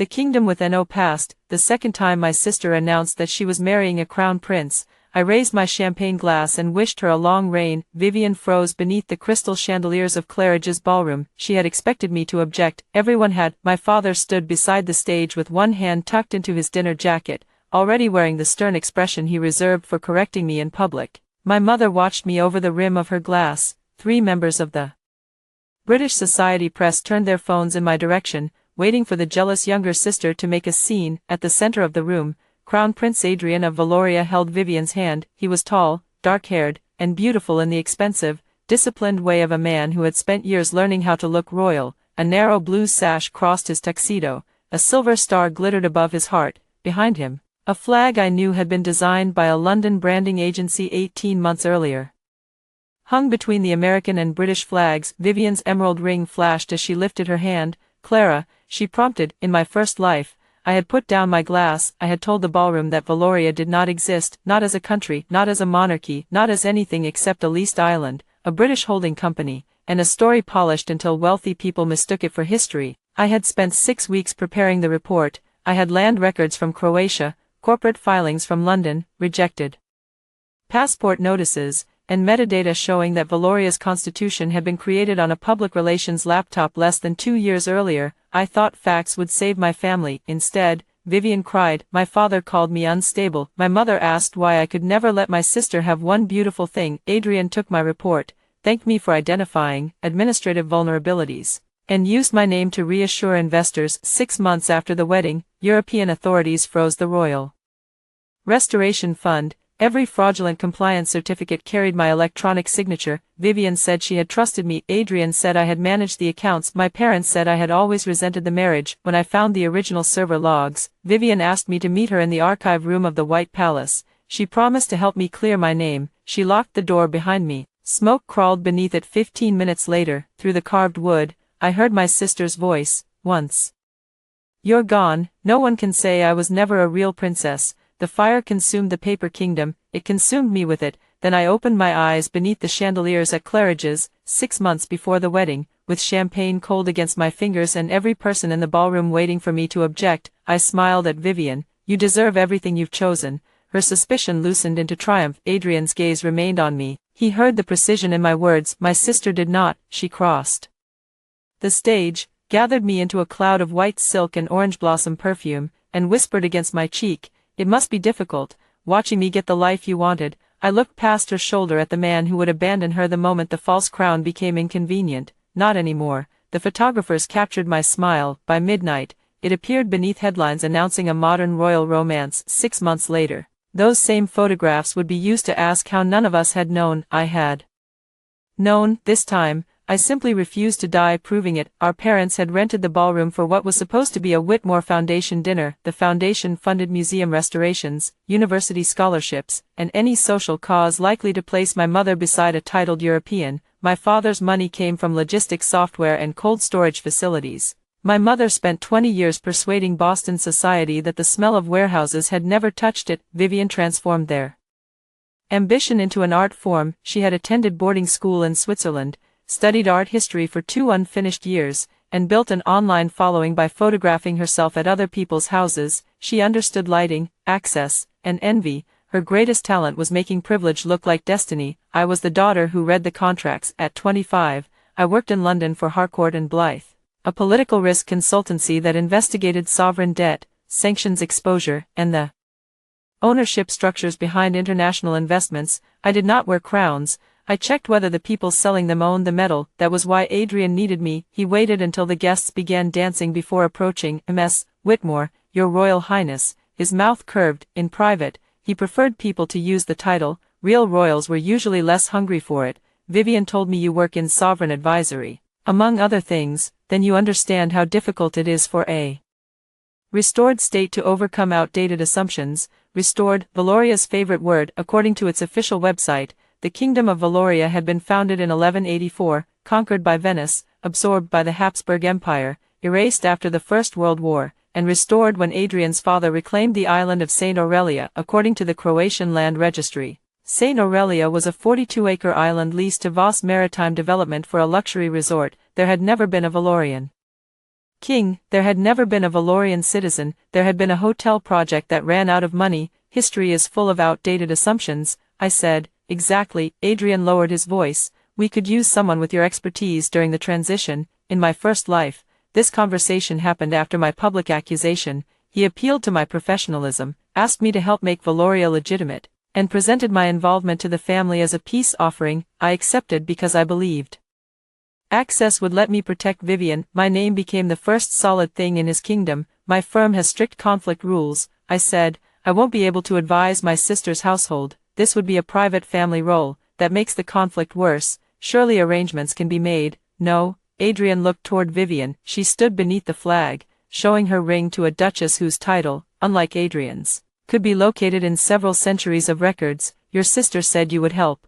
The kingdom with no past. The second time my sister announced that she was marrying a crown prince, I raised my champagne glass and wished her a long reign. Vivian froze beneath the crystal chandeliers of Claridge's ballroom. She had expected me to object. Everyone had. My father stood beside the stage with one hand tucked into his dinner jacket, already wearing the stern expression he reserved for correcting me in public. My mother watched me over the rim of her glass. 3 members of the British Society press turned their phones in my direction, waiting for the jealous younger sister to make a scene. At the center of the room, Crown Prince Adrian of Valoria held Vivian's hand. He was tall, dark-haired, and beautiful in the expensive, disciplined way of a man who had spent years learning how to look royal. A narrow blue sash crossed his tuxedo, a silver star glittered above his heart. Behind him, a flag I knew had been designed by a London branding agency 18 months earlier. Hung between the American and British flags, Vivian's emerald ring flashed as she lifted her hand. "Clara," she prompted. In my first life, I had put down my glass. I had told the ballroom that Valoria did not exist, not as a country, not as a monarchy, not as anything except a leased island, a British holding company, and a story polished until wealthy people mistook it for history. I had spent 6 weeks preparing the report. I had land records from Croatia, corporate filings from London, rejected passport notices, and metadata showing that Valoria's constitution had been created on a public relations laptop less than 2 years earlier. I thought facts would save my family. Instead, Vivian cried. My father called me unstable. My mother asked why I could never let my sister have one beautiful thing. Adrian took my report, thanked me for identifying administrative vulnerabilities, and used my name to reassure investors. 6 months after the wedding, European authorities froze the Royal Restoration Fund. Every fraudulent compliance certificate carried my electronic signature. Vivian said she had trusted me. Adrian said I had managed the accounts. My parents said I had always resented the marriage. When I found the original server logs, Vivian asked me to meet her in the archive room of the White Palace. She promised to help me clear my name. She locked the door behind me. Smoke crawled beneath it. 15 minutes later, through the carved wood, I heard my sister's voice. "Once you're gone, no one can say I was never a real princess." The fire consumed the paper kingdom, it consumed me with it. Then I opened my eyes beneath the chandeliers at Claridge's, 6 months before the wedding, with champagne cold against my fingers and every person in the ballroom waiting for me to object. I smiled at Vivian. "You deserve everything you've chosen." Her suspicion loosened into triumph. Adrian's gaze remained on me. He heard the precision in my words. My sister did not. She crossed the stage, gathered me into a cloud of white silk and orange blossom perfume, and whispered against my cheek, "It must be difficult, watching me get the life you wanted." I looked past her shoulder at the man who would abandon her the moment the false crown became inconvenient. Not anymore. The photographers captured my smile. By midnight, it appeared beneath headlines announcing a modern royal romance. 6 months later, those same photographs would be used to ask how none of us had known. I had known. This time, I simply refused to die proving it. Our parents had rented the ballroom for what was supposed to be a Whitmore Foundation dinner. The foundation funded museum restorations, university scholarships, and any social cause likely to place my mother beside a titled European. My father's money came from logistics software and cold storage facilities. My mother spent 20 years persuading Boston society that the smell of warehouses had never touched it. Vivian transformed their ambition into an art form. She had attended boarding school in Switzerland, studied art history for 2 unfinished years, and built an online following by photographing herself at other people's houses. She understood lighting, access, and envy. Her greatest talent was making privilege look like destiny. I was the daughter who read the contracts. At 25, I worked in London for Harcourt and Blythe, a political risk consultancy that investigated sovereign debt, sanctions exposure, and the ownership structures behind international investments. I did not wear crowns. I checked whether the people selling them owned the metal. That was why Adrian needed me. He waited until the guests began dancing before approaching. "Ms. Whitmore, Your Royal Highness." His mouth curved. In private, he preferred people to use the title. Real royals were usually less hungry for it. "Vivian told me you work in sovereign advisory, among other things. Then you understand how difficult it is for a restored state to overcome outdated assumptions." Restored, Valoria's favorite word. According to its official website, the Kingdom of Valoria had been founded in 1184, conquered by Venice, absorbed by the Habsburg Empire, erased after the First World War, and restored when Adrian's father reclaimed the island of St. Aurelia. According to the Croatian Land Registry, St. Aurelia was a 42-acre island leased to Voss Maritime Development for a luxury resort. There had never been a Valorian King, there had never been a Valorian citizen, there had been a hotel project that ran out of money, history is full of outdated assumptions, I said. Exactly, Adrian lowered his voice, we could use someone with your expertise during the transition. In my first life, this conversation happened after my public accusation. He appealed to my professionalism, asked me to help make Valoria legitimate, and presented my involvement to the family as a peace offering. I accepted because I believed access would let me protect Vivian. My name became the first solid thing in his kingdom. My firm has strict conflict rules, I said. I won't be able to advise my sister's household. This would be a private family role. That makes the conflict worse. Surely arrangements can be made. No. Adrian looked toward Vivian. She stood beneath the flag, showing her ring to a duchess whose title, unlike Adrian's, could be located in several centuries of records. Your sister said you would help.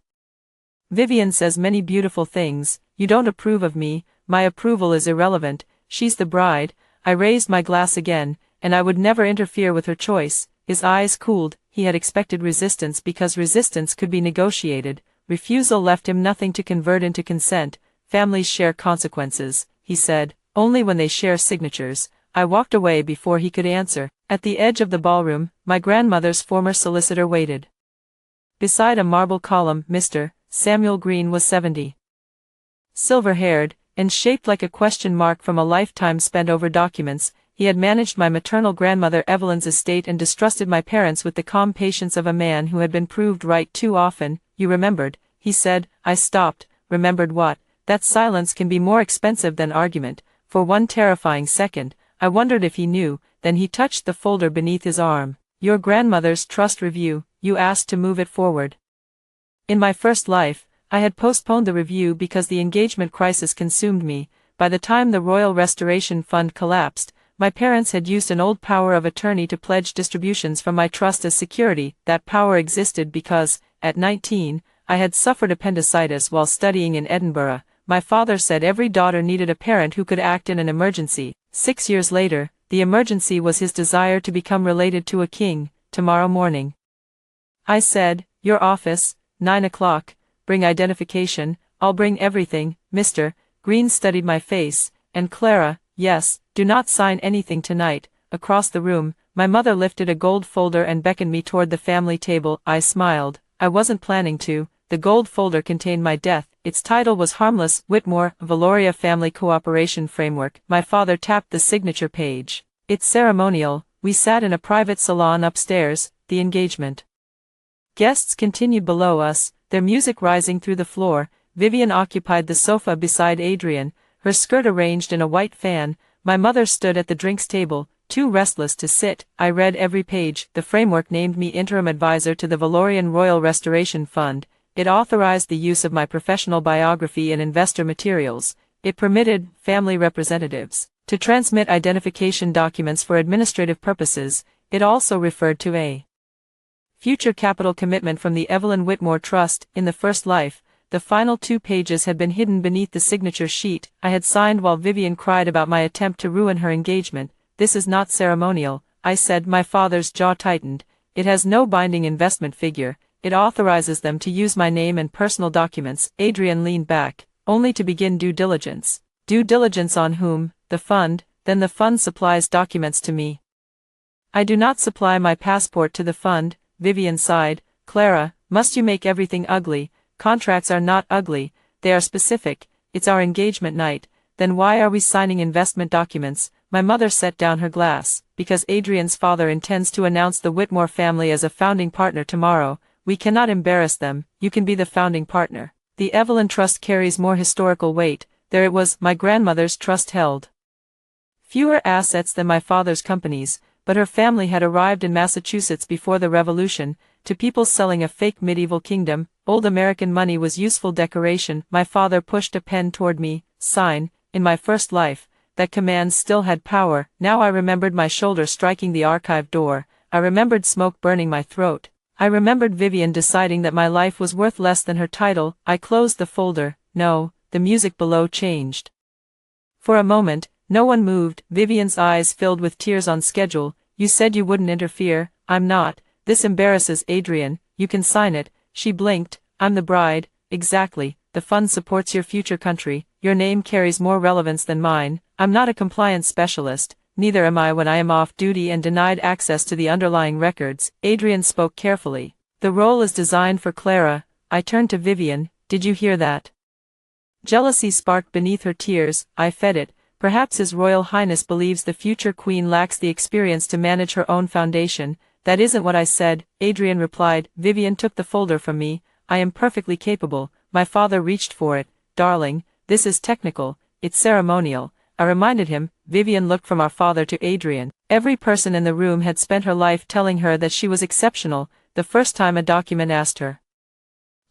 Vivian says many beautiful things. You don't approve of me. My approval is irrelevant. She's the bride. I raised my glass again, and I would never interfere with her choice. His eyes cooled. He had expected resistance because resistance could be negotiated. Refusal left him nothing to convert into consent. Families share consequences, he said, only when they share signatures. I walked away before he could answer. At the edge of the ballroom, my grandmother's former solicitor waited. Beside a marble column, Mr. Samuel Green was 70. Silver-haired, and shaped like a question mark from a lifetime spent over documents, he had managed my maternal grandmother Evelyn's estate and distrusted my parents with the calm patience of a man who had been proved right too often. You remembered, he said. I stopped. Remembered what? That silence can be more expensive than argument. For one terrifying second, I wondered if he knew. Then he touched the folder beneath his arm. Your grandmother's trust review. You asked to move it forward. In my first life, I had postponed the review because the engagement crisis consumed me. By the time the Royal Restoration Fund collapsed, my parents had used an old power of attorney to pledge distributions from my trust as security. That power existed because, at 19, I had suffered appendicitis while studying in Edinburgh. My father said every daughter needed a parent who could act in an emergency. 6 years later, the emergency was his desire to become related to a king. Tomorrow morning, I said, your office, 9 o'clock, bring identification. I'll bring everything. Mr. Green studied my face, and Clara, yes, do not sign anything tonight. Across the room, my mother lifted a gold folder and beckoned me toward the family table. I smiled. I wasn't planning to. The gold folder contained my death. Its title was harmless, Whitmore, Valoria Family Cooperation Framework. My father tapped the signature page. It's ceremonial. We sat in a private salon upstairs. The engagement guests continued below us, their music rising through the floor. Vivian occupied the sofa beside Adrian, her skirt arranged in a white fan. My mother stood at the drinks table, too restless to sit. I read every page. The framework named me interim advisor to the Valorian Royal Restoration Fund. It authorized the use of my professional biography in investor materials. It permitted family representatives to transmit identification documents for administrative purposes. It also referred to a future capital commitment from the Evelyn Whitmore Trust. In the first life, the final 2 pages had been hidden beneath the signature sheet I had signed while Vivian cried about my attempt to ruin her engagement. This is not ceremonial, I said. My father's jaw tightened. It has no binding investment figure. It authorizes them to use my name and personal documents. Adrian leaned back, only to begin due diligence. Due diligence on whom? The fund. Then the fund supplies documents to me. I do not supply my passport to the fund. Vivian sighed. Clara, must you make everything ugly? Contracts are not ugly, they are specific. It's our engagement night. Then why are we signing investment documents? My mother set down her glass. Because Adrian's father intends to announce the Whitmore family as a founding partner tomorrow. We cannot embarrass them. You can be the founding partner. The Evelyn Trust carries more historical weight. There it was. My grandmother's trust held fewer assets than my father's companies, but her family had arrived in Massachusetts before the Revolution. To people selling a fake medieval kingdom, old American money was useful decoration. My father pushed a pen toward me. Sign. In my first life, that command still had power. Now I remembered my shoulder striking the archive door. I remembered smoke burning my throat. I remembered Vivian deciding that my life was worth less than her title. I closed the folder. No, the music below changed. For a moment, no one moved. Vivian's eyes filled with tears. On schedule. You said you wouldn't interfere. I'm not. This embarrasses Adrian. You can sign it. She blinked. I'm the bride. Exactly. The fund supports your future country. Your name carries more relevance than mine. I'm not a compliance specialist, neither am I when I am off duty and denied access to the underlying records. Adrian spoke carefully. The role is designed for Clara. I turned to Vivian. Did you hear that? Jealousy sparked beneath her tears. I fed it. Perhaps His Royal Highness believes the future queen lacks the experience to manage her own foundation. That isn't what I said, Adrian replied. Vivian took the folder from me. I am perfectly capable. My father reached for it. Darling, this is technical, it's ceremonial. I reminded him. Vivian looked from our father to Adrian. Every person in the room had spent her life telling her that she was exceptional. The first time a document asked her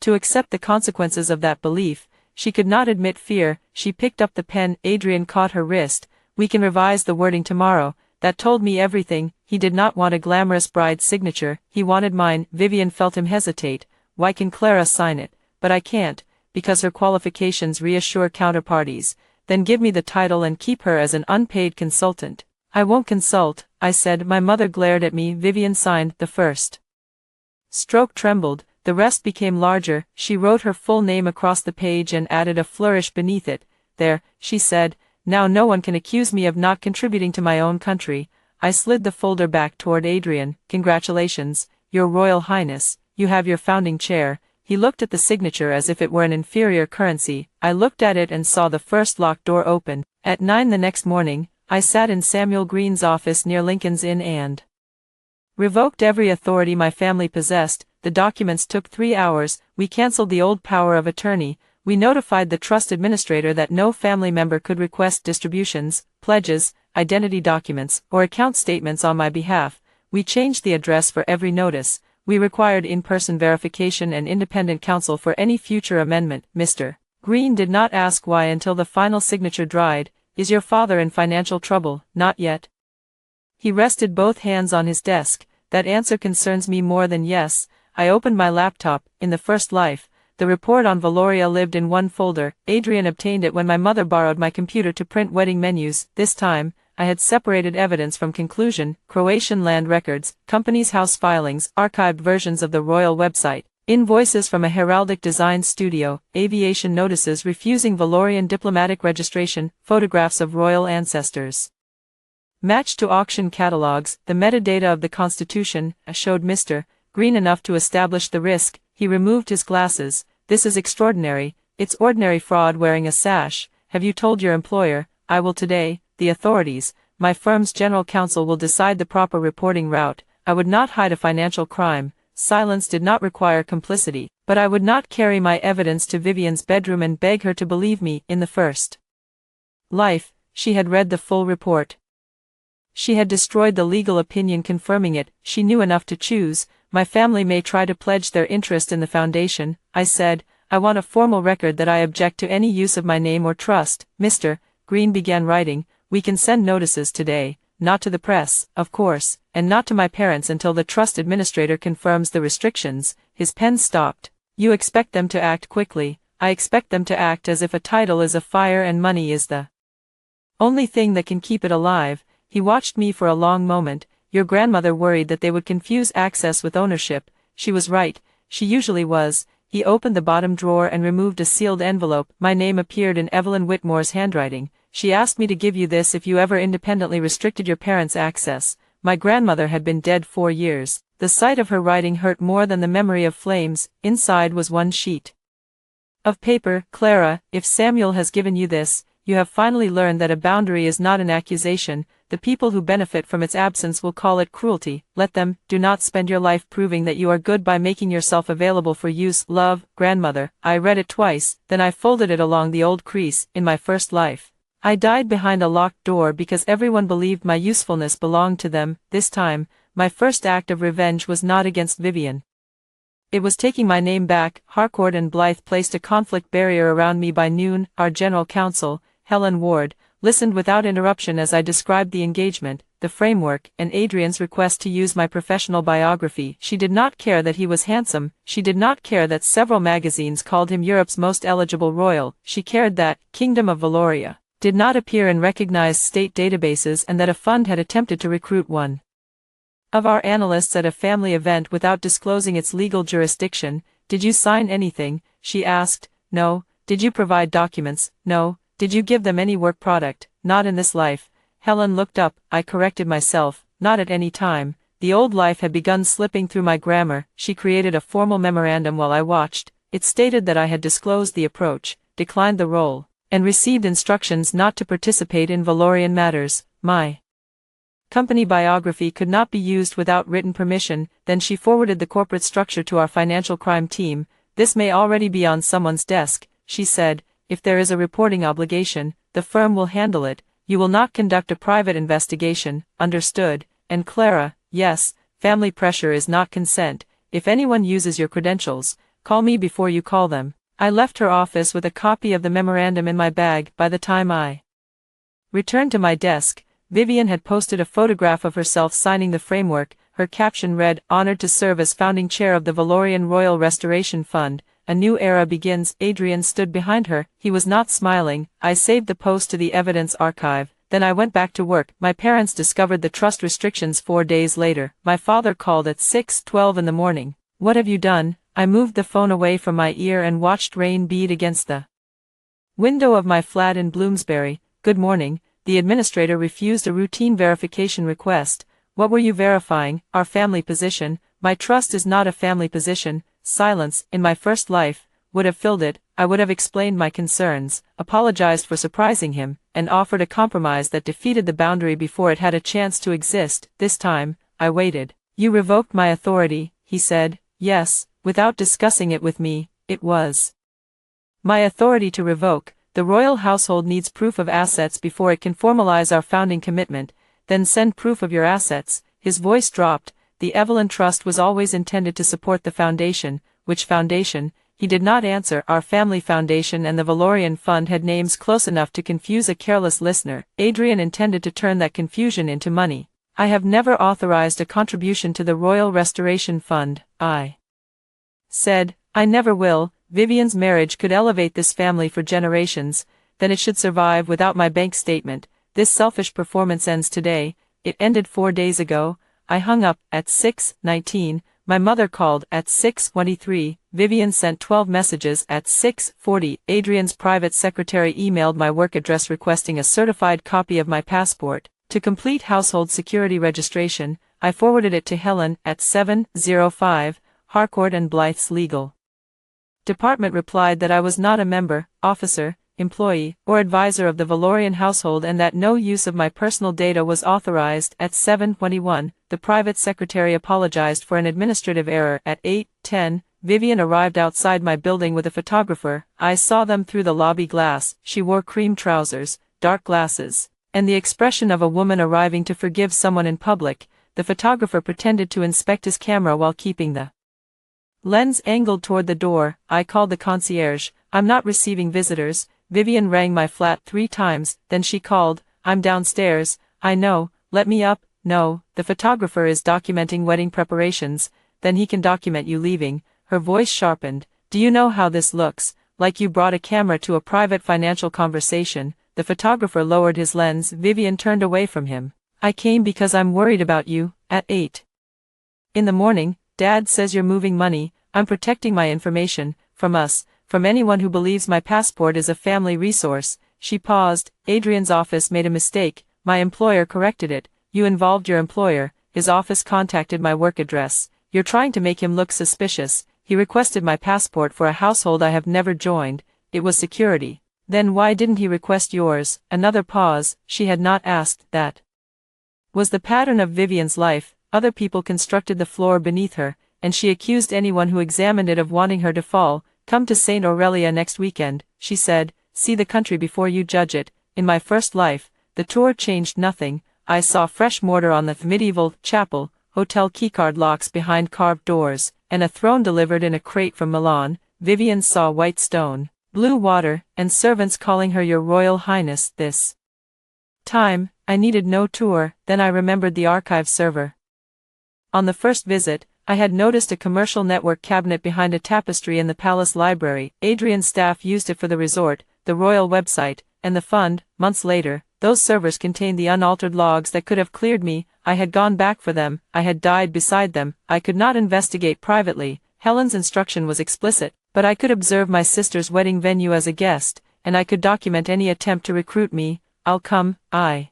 to accept the consequences of that belief, she could not admit fear. She picked up the pen. Adrian caught her wrist. We can revise the wording tomorrow. That told me everything. He did not want a glamorous bride's signature, he wanted mine. Vivian felt him hesitate. Why can Clara sign it? But I can't, because her qualifications reassure counterparties. Then give me the title and keep her as an unpaid consultant. I won't consult, I said. My mother glared at me. Vivian signed. The first stroke trembled, the rest became larger. She wrote her full name across the page and added a flourish beneath it. There, she said, now no one can accuse me of not contributing to my own country. I slid the folder back toward Adrian. Congratulations, Your Royal Highness, you have your founding chair. He looked at the signature as if it were an inferior currency. I looked at it and saw the first locked door open. At 9 the next morning, I sat in Samuel Green's office near Lincoln's Inn and revoked every authority my family possessed. The documents took 3 hours. We cancelled the old power of attorney. We notified the trust administrator that no family member could request distributions, pledges, identity documents, or account statements on my behalf. We changed the address for every notice. We required in-person verification and independent counsel for any future amendment. Mr. Green did not ask why until the final signature dried. Is your father in financial trouble? Not yet. He rested both hands on his desk. That answer concerns me more than yes. I opened my laptop. In the first life, the report on Valoria lived in one folder. Adrian obtained it when my mother borrowed my computer to print wedding menus. This time, I had separated evidence from conclusion. Croatian land records, company's house filings, archived versions of the royal website, invoices from a heraldic design studio, aviation notices refusing Valorian diplomatic registration, photographs of royal ancestors matched to auction catalogs. The metadata of the Constitution showed Mr. Green enough to establish the risk. He removed his glasses. This is extraordinary. It's ordinary fraud wearing a sash. Have you told your employer? I will today. The authorities, my firm's general counsel will decide the proper reporting route. I would not hide a financial crime. Silence did not require complicity, but I would not carry my evidence to Vivian's bedroom and beg her to believe me. In the first life, she had read the full report. She had destroyed the legal opinion confirming it. She knew enough to choose. My family may try to pledge their interest in the foundation, I said. I want a formal record that I object to any use of my name or trust. Mr. Green began writing. We can send notices today, not to the press, of course, and not to my parents until the trust administrator confirms the restrictions. His pen stopped. You expect them to act quickly. I expect them to act as if a title is a fire and money is the only thing that can keep it alive. He watched me for a long moment. Your grandmother worried that they would confuse access with ownership. She was right. She usually was. He opened the bottom drawer and removed a sealed envelope. My name appeared in Evelyn Whitmore's handwriting. She asked me to give you this if you ever independently restricted your parents' access. My grandmother had been dead 4 years. The sight of her writing hurt more than the memory of flames. Inside was one sheet of paper. Clara, if Samuel has given you this, you have finally learned that a boundary is not an accusation. The people who benefit from its absence will call it cruelty. Let them. Do not spend your life proving that you are good by making yourself available for use. Love, grandmother. I read it twice, then I folded it along the old crease. In my first life, I died behind a locked door because everyone believed my usefulness belonged to them. This time, my first act of revenge was not against Vivian. It was taking my name back. Harcourt and Blythe placed a conflict barrier around me by noon. Our general counsel, Helen Ward, listened without interruption as I described the engagement, the framework, and Adrian's request to use my professional biography. She did not care that he was handsome. She did not care that several magazines called him Europe's most eligible royal. She cared that Kingdom of Valoria did not appear in recognized state databases and that a fund had attempted to recruit one of our analysts at a family event without disclosing its legal jurisdiction. Did you sign anything? She asked. No. Did you provide documents? No. Did you give them any work product? Not in this life. Helen looked up. I corrected myself. Not at any time. The old life had begun slipping through my grammar. She created a formal memorandum while I watched. It stated that I had disclosed the approach, declined the role, and received instructions not to participate in Valorian matters. My company biography could not be used without written permission. Then she forwarded the corporate structure to our financial crime team. This may already be on someone's desk, she said. If there is a reporting obligation, the firm will handle it. You will not conduct a private investigation, understood? And Clara, yes, family pressure is not consent. If anyone uses your credentials, call me before you call them. I left her office with a copy of the memorandum in my bag. By the time I returned to my desk, Vivian had posted a photograph of herself signing the framework. Her caption read, "Honored to serve as founding chair of the Valorian Royal Restoration Fund. A new era begins." Adrian stood behind her. He was not smiling. I saved the post to the evidence archive. Then I went back to work. My parents discovered the trust restrictions 4 days later. My father called at 6:12 in the morning. "What have you done?" I moved the phone away from my ear and watched rain bead against the window of my flat in Bloomsbury. "Good morning." The administrator refused a routine verification request. "What were you verifying?" "Our family position." "My trust is not a family position." Silence, in my first life, would have filled it. I would have explained my concerns, apologized for surprising him, and offered a compromise that defeated the boundary before it had a chance to exist. This time, I waited. "You revoked my authority," he said. "Yes, without discussing it with me." It was my authority to revoke. The royal household needs proof of assets before it can formalize our founding commitment. Then send proof of your assets. His voice dropped. The Evelyn Trust was always intended to support the foundation. Which foundation? He did not answer. Our family foundation and the Valorian Fund had names close enough to confuse a careless listener. Adrian intended to turn that confusion into money. "I have never authorized a contribution to the Royal Restoration Fund," I said. "I never will." Vivian's marriage could elevate this family for generations, then it should survive without my bank statement. This selfish performance ends today. It ended 4 days ago. I hung up at 6:19. My mother called at 6:23. Vivian sent 12 messages at 6:40. Adrian's private secretary emailed my work address requesting a certified copy of my passport. To complete household security registration, I forwarded it to Helen at 7:05. Harcourt and Blythe's legal department replied that I was not a member, officer, employee, or advisor of the Valorian household and that no use of my personal data was authorized. At 7:21, the private secretary apologized for an administrative error. At 8:10, Vivian arrived outside my building with a photographer. I saw them through the lobby glass. She wore cream trousers, dark glasses, and the expression of a woman arriving to forgive someone in public. The photographer pretended to inspect his camera while keeping the lens angled toward the door. I called the concierge. "I'm not receiving visitors." Vivian rang my flat 3 times, then she called, "I'm downstairs." "I know, let me up." "No, the photographer is documenting wedding preparations, then he can document you leaving." Her voice sharpened. "Do you know how this looks? Like you brought a camera to a private financial conversation." The photographer lowered his lens. Vivian turned away from him. "I came because I'm worried about you." At 8 in the morning, "Dad says you're moving money." "I'm protecting my information, from us, from anyone who believes my passport is a family resource." She paused. "Adrian's office made a mistake. My employer corrected it." "You involved your employer." "His office contacted my work address." "You're trying to make him look suspicious." "He requested my passport for a household I have never joined. It was security." "Then why didn't he request yours?" Another pause. She had not asked that. Was the pattern of Vivian's life. Other people constructed the floor beneath her, and she accused anyone who examined it of wanting her to fall. "Come to St. Aurelia next weekend," she said. "See the country before you judge it." In my first life, the tour changed nothing. I saw fresh mortar on the medieval chapel, hotel keycard locks behind carved doors, and a throne delivered in a crate from Milan. Vivian saw white stone, blue water, and servants calling her "Your Royal Highness." This time, I needed no tour. Then I remembered the archive server. On the first visit, I had noticed a commercial network cabinet behind a tapestry in the palace library. Adrian's staff used it for the resort, the royal website, and the fund. Months later, those servers contained the unaltered logs that could have cleared me. I had gone back for them. I had died beside them. I could not investigate privately. Helen's instruction was explicit, but I could observe my sister's wedding venue as a guest. and I could document any attempt to recruit me. I'll come, I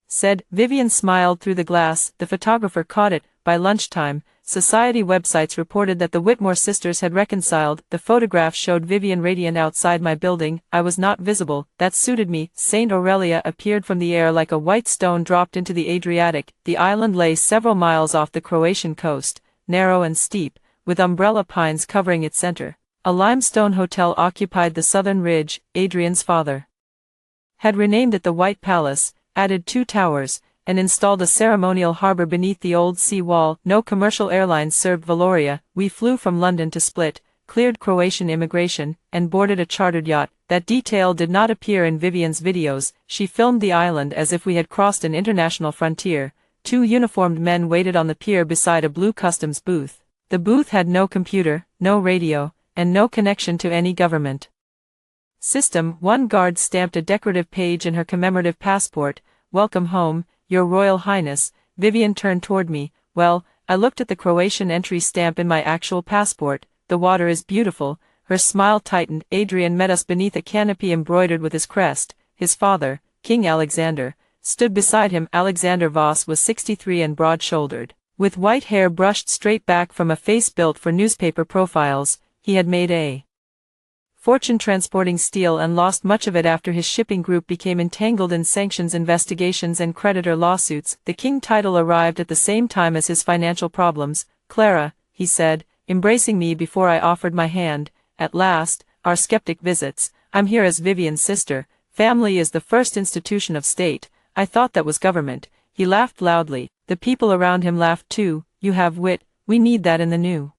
said. Vivian smiled through the glass. The photographer caught it. By lunchtime, society websites reported that the Whitmore sisters had reconciled. The photograph showed Vivian radiant outside my building. I was not visible. That suited me. Saint Aurelia appeared from the air like a white stone dropped into the Adriatic. The island lay several miles off the Croatian coast, narrow and steep, with umbrella pines covering its center. A limestone hotel occupied the southern ridge. Adrian's father had renamed it the White Palace, added 2 towers, and installed a ceremonial harbor beneath the old sea wall. No commercial airlines served Valoria. We flew from London to Split, cleared Croatian immigration, and boarded a chartered yacht. That detail did not appear in Vivian's videos. She filmed the island as if we had crossed an international frontier. 2 uniformed men waited on the pier beside a blue customs booth. The booth had no computer, no radio, and no connection to any government system. One guard stamped a decorative page in her commemorative passport. "Welcome home, Your Royal Highness." Vivian turned toward me. Well, I looked at the Croatian entry stamp in my actual passport. "The water is beautiful." Her smile tightened. Adrian met us beneath a canopy embroidered with his crest. His father, King Alexander, stood beside him. Alexander Voss was 63 and broad-shouldered, with white hair brushed straight back from a face built for newspaper profiles. He had made a fortune transporting steel and lost much of it after his shipping group became entangled in sanctions investigations and creditor lawsuits. The king title arrived at the same time as his financial problems. "Clara," he said, embracing me before I offered my hand, "at last, our skeptic visits. I'm here as Vivian's sister. Family is the first institution of state. I thought that was government." He laughed loudly. The people around him laughed too. "You have wit. We need that in the new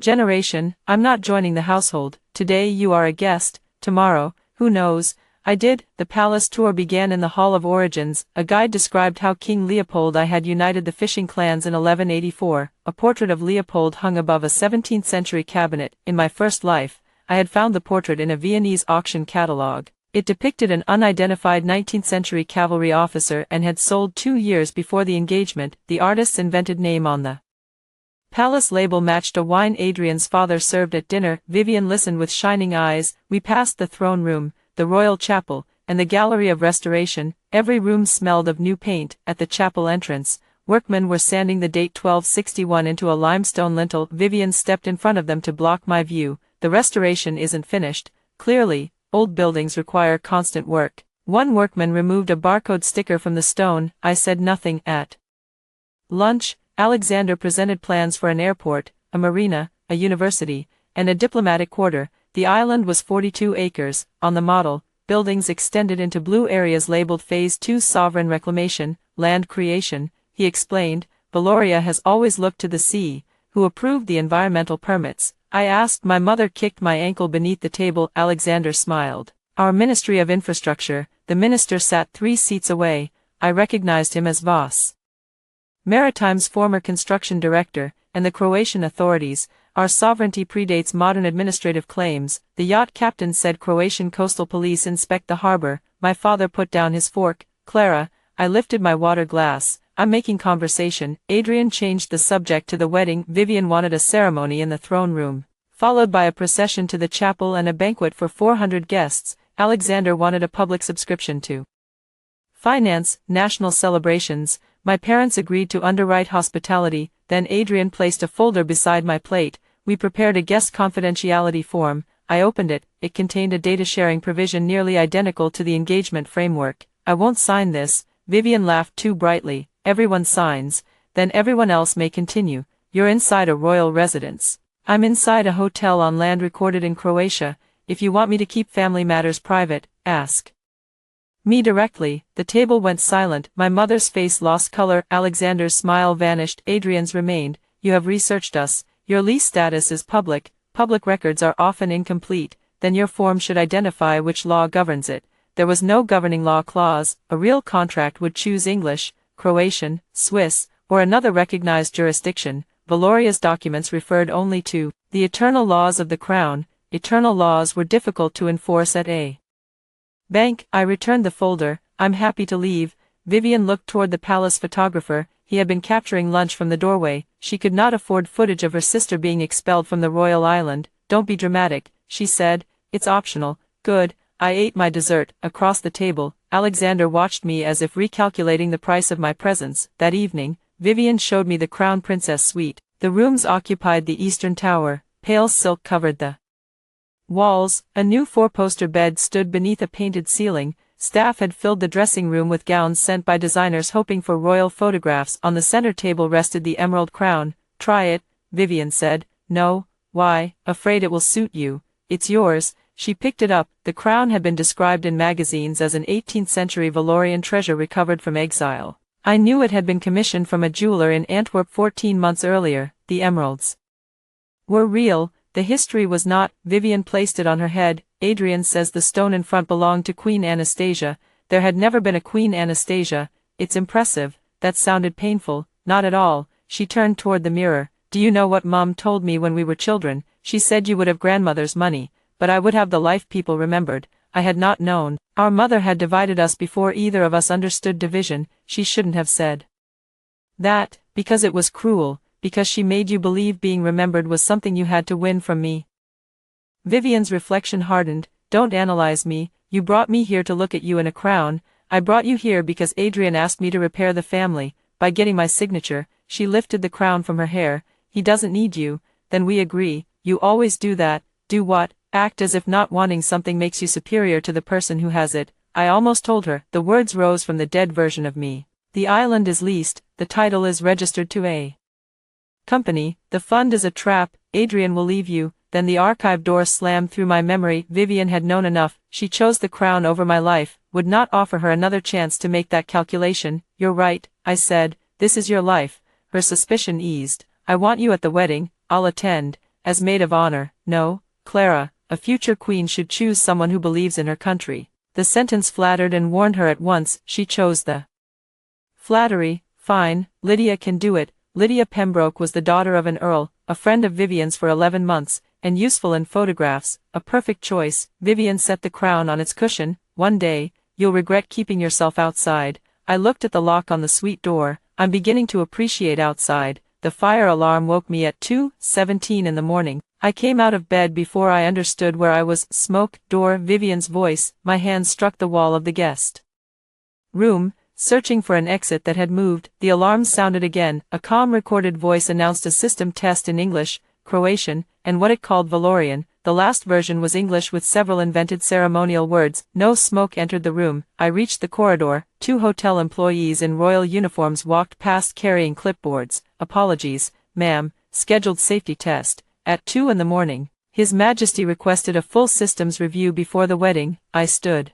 generation." "I'm not joining the household. Today you are a guest, tomorrow, who knows?" I did. The palace tour began in the Hall of Origins. A guide described how King Leopold I had united the fishing clans in 1184. A portrait of Leopold hung above a 17th-century cabinet. In my first life, I had found the portrait in a Viennese auction catalogue. It depicted an unidentified 19th-century cavalry officer and had sold 2 years before the engagement. The artist's invented name on the palace label matched a wine Adrian's father served at dinner. Vivian listened with shining eyes. We passed the throne room, the royal chapel, and the gallery of restoration. Every room smelled of new paint. At the chapel entrance, workmen were sanding the date 1261 into a limestone lintel. Vivian stepped in front of them to block my view. "The restoration isn't finished. Clearly, old buildings require constant work." One workman removed a barcode sticker from the stone. I said nothing. At lunch, Alexander presented plans for an airport, a marina, a university, and a diplomatic quarter. The island was 42 acres. On the model, buildings extended into blue areas labeled Phase 2 Sovereign Reclamation, Land Creation. He explained, "Valoria has always looked to the sea, who approved the environmental permits." I asked. My mother kicked my ankle beneath the table. Alexander smiled. "Our Ministry of Infrastructure." The minister sat 3 seats away. I recognized him as Voss, Maritime's former construction director, and the Croatian authorities. "Our sovereignty predates modern administrative claims." The yacht captain said. "Croatian coastal police inspect the harbor." My father put down his fork. "Clara," I lifted my water glass, "I'm making conversation." Adrian changed the subject to the wedding. Vivian wanted a ceremony in the throne room, followed by a procession to the chapel and a banquet for 400 guests. Alexander wanted a public subscription to finance national celebrations. My parents agreed to underwrite hospitality. Then Adrian placed a folder beside my plate. We prepared a guest confidentiality form. I opened it. It contained a data sharing provision nearly identical to the engagement framework. "I won't sign this." Vivian laughed too brightly. "Everyone signs, then everyone else may continue. You're inside a royal residence. I'm inside a hotel on land recorded in Croatia. If you want me to keep family matters private, ask me directly." The table went silent. My mother's face lost color. Alexander's smile vanished. Adrian's remained. "You have researched us. Your lease status is public. Public records are often incomplete. Then your form should identify which law governs it." There was no governing law clause. A real contract would choose English, Croatian, Swiss, or another recognized jurisdiction. Valoria's documents referred only to the eternal laws of the crown. Eternal laws were difficult to enforce at a bank. I returned the folder. "I'm happy to leave." Vivian looked toward the palace photographer. He had been capturing lunch from the doorway. She could not afford footage of her sister being expelled from the royal island. "Don't be dramatic," she said. "It's optional." Good, I ate my dessert. Across the table, Alexander watched me as if recalculating the price of my presence. That evening, Vivian showed me the Crown Princess suite. The rooms occupied the eastern tower, pale silk covered the walls, a new four-poster bed stood beneath a painted ceiling, staff had filled the dressing room with gowns sent by designers hoping for royal photographs. On the center table rested the emerald crown. Try it, Vivian said. No, why? Afraid it will suit you. It's yours. She picked it up. The crown had been described in magazines as an 18th-century Valorian treasure recovered from exile. I knew it had been commissioned from a jeweler in Antwerp 14 months earlier. The emeralds were real. The history was not. Vivian placed it on her head. Adrian says the stone in front belonged to Queen Anastasia. There had never been a Queen Anastasia. It's impressive. That sounded painful. Not at all. She turned toward the mirror. Do you know what Mom told me when we were children? She said you would have grandmother's money, but I would have the life people remembered. I had not known. Our mother had divided us before either of us understood division. She shouldn't have said that, because it was cruel, because she made you believe being remembered was something you had to win from me. Vivian's reflection hardened. Don't analyze me. You brought me here to look at you in a crown. I brought you here because Adrian asked me to repair the family, by getting my signature. She lifted the crown from her hair. He doesn't need you. Then we agree. You always do that. Do what? Act as if not wanting something makes you superior to the person who has it. I almost told her. The words rose from the dead version of me. The island is leased. The title is registered to a company. The fund is a trap. Adrian will leave you. Then the archive door slammed through my memory. Vivian had known enough. She chose the crown over my life. Would not offer her another chance to make that calculation. You're right, I said. This is your life. Her suspicion eased. I want you at the wedding. I'll attend. As maid of honor. No, Clara, a future queen should choose someone who believes in her country. The sentence flattered and warned her at once. She chose the flattery. Fine, Lydia can do it. Lydia Pembroke was the daughter of an earl, a friend of Vivian's for 11 months, and useful in photographs. A perfect choice. Vivian set the crown on its cushion. One day, you'll regret keeping yourself outside. I looked at the lock on the suite door. I'm beginning to appreciate outside. The fire alarm woke me at 2:17 in the morning. I came out of bed before I understood where I was. Smoke, door, Vivian's voice. My hand struck the wall of the guest room, searching for an exit that had moved. The alarm sounded again. A calm recorded voice announced a system test in English, Croatian, and what it called Valorian. The last version was English with several invented ceremonial words. No smoke entered the room. I reached the corridor. 2 hotel employees in royal uniforms walked past carrying clipboards. Apologies, ma'am. Scheduled safety test. At 2 in the morning. His Majesty requested a full systems review before the wedding. I stood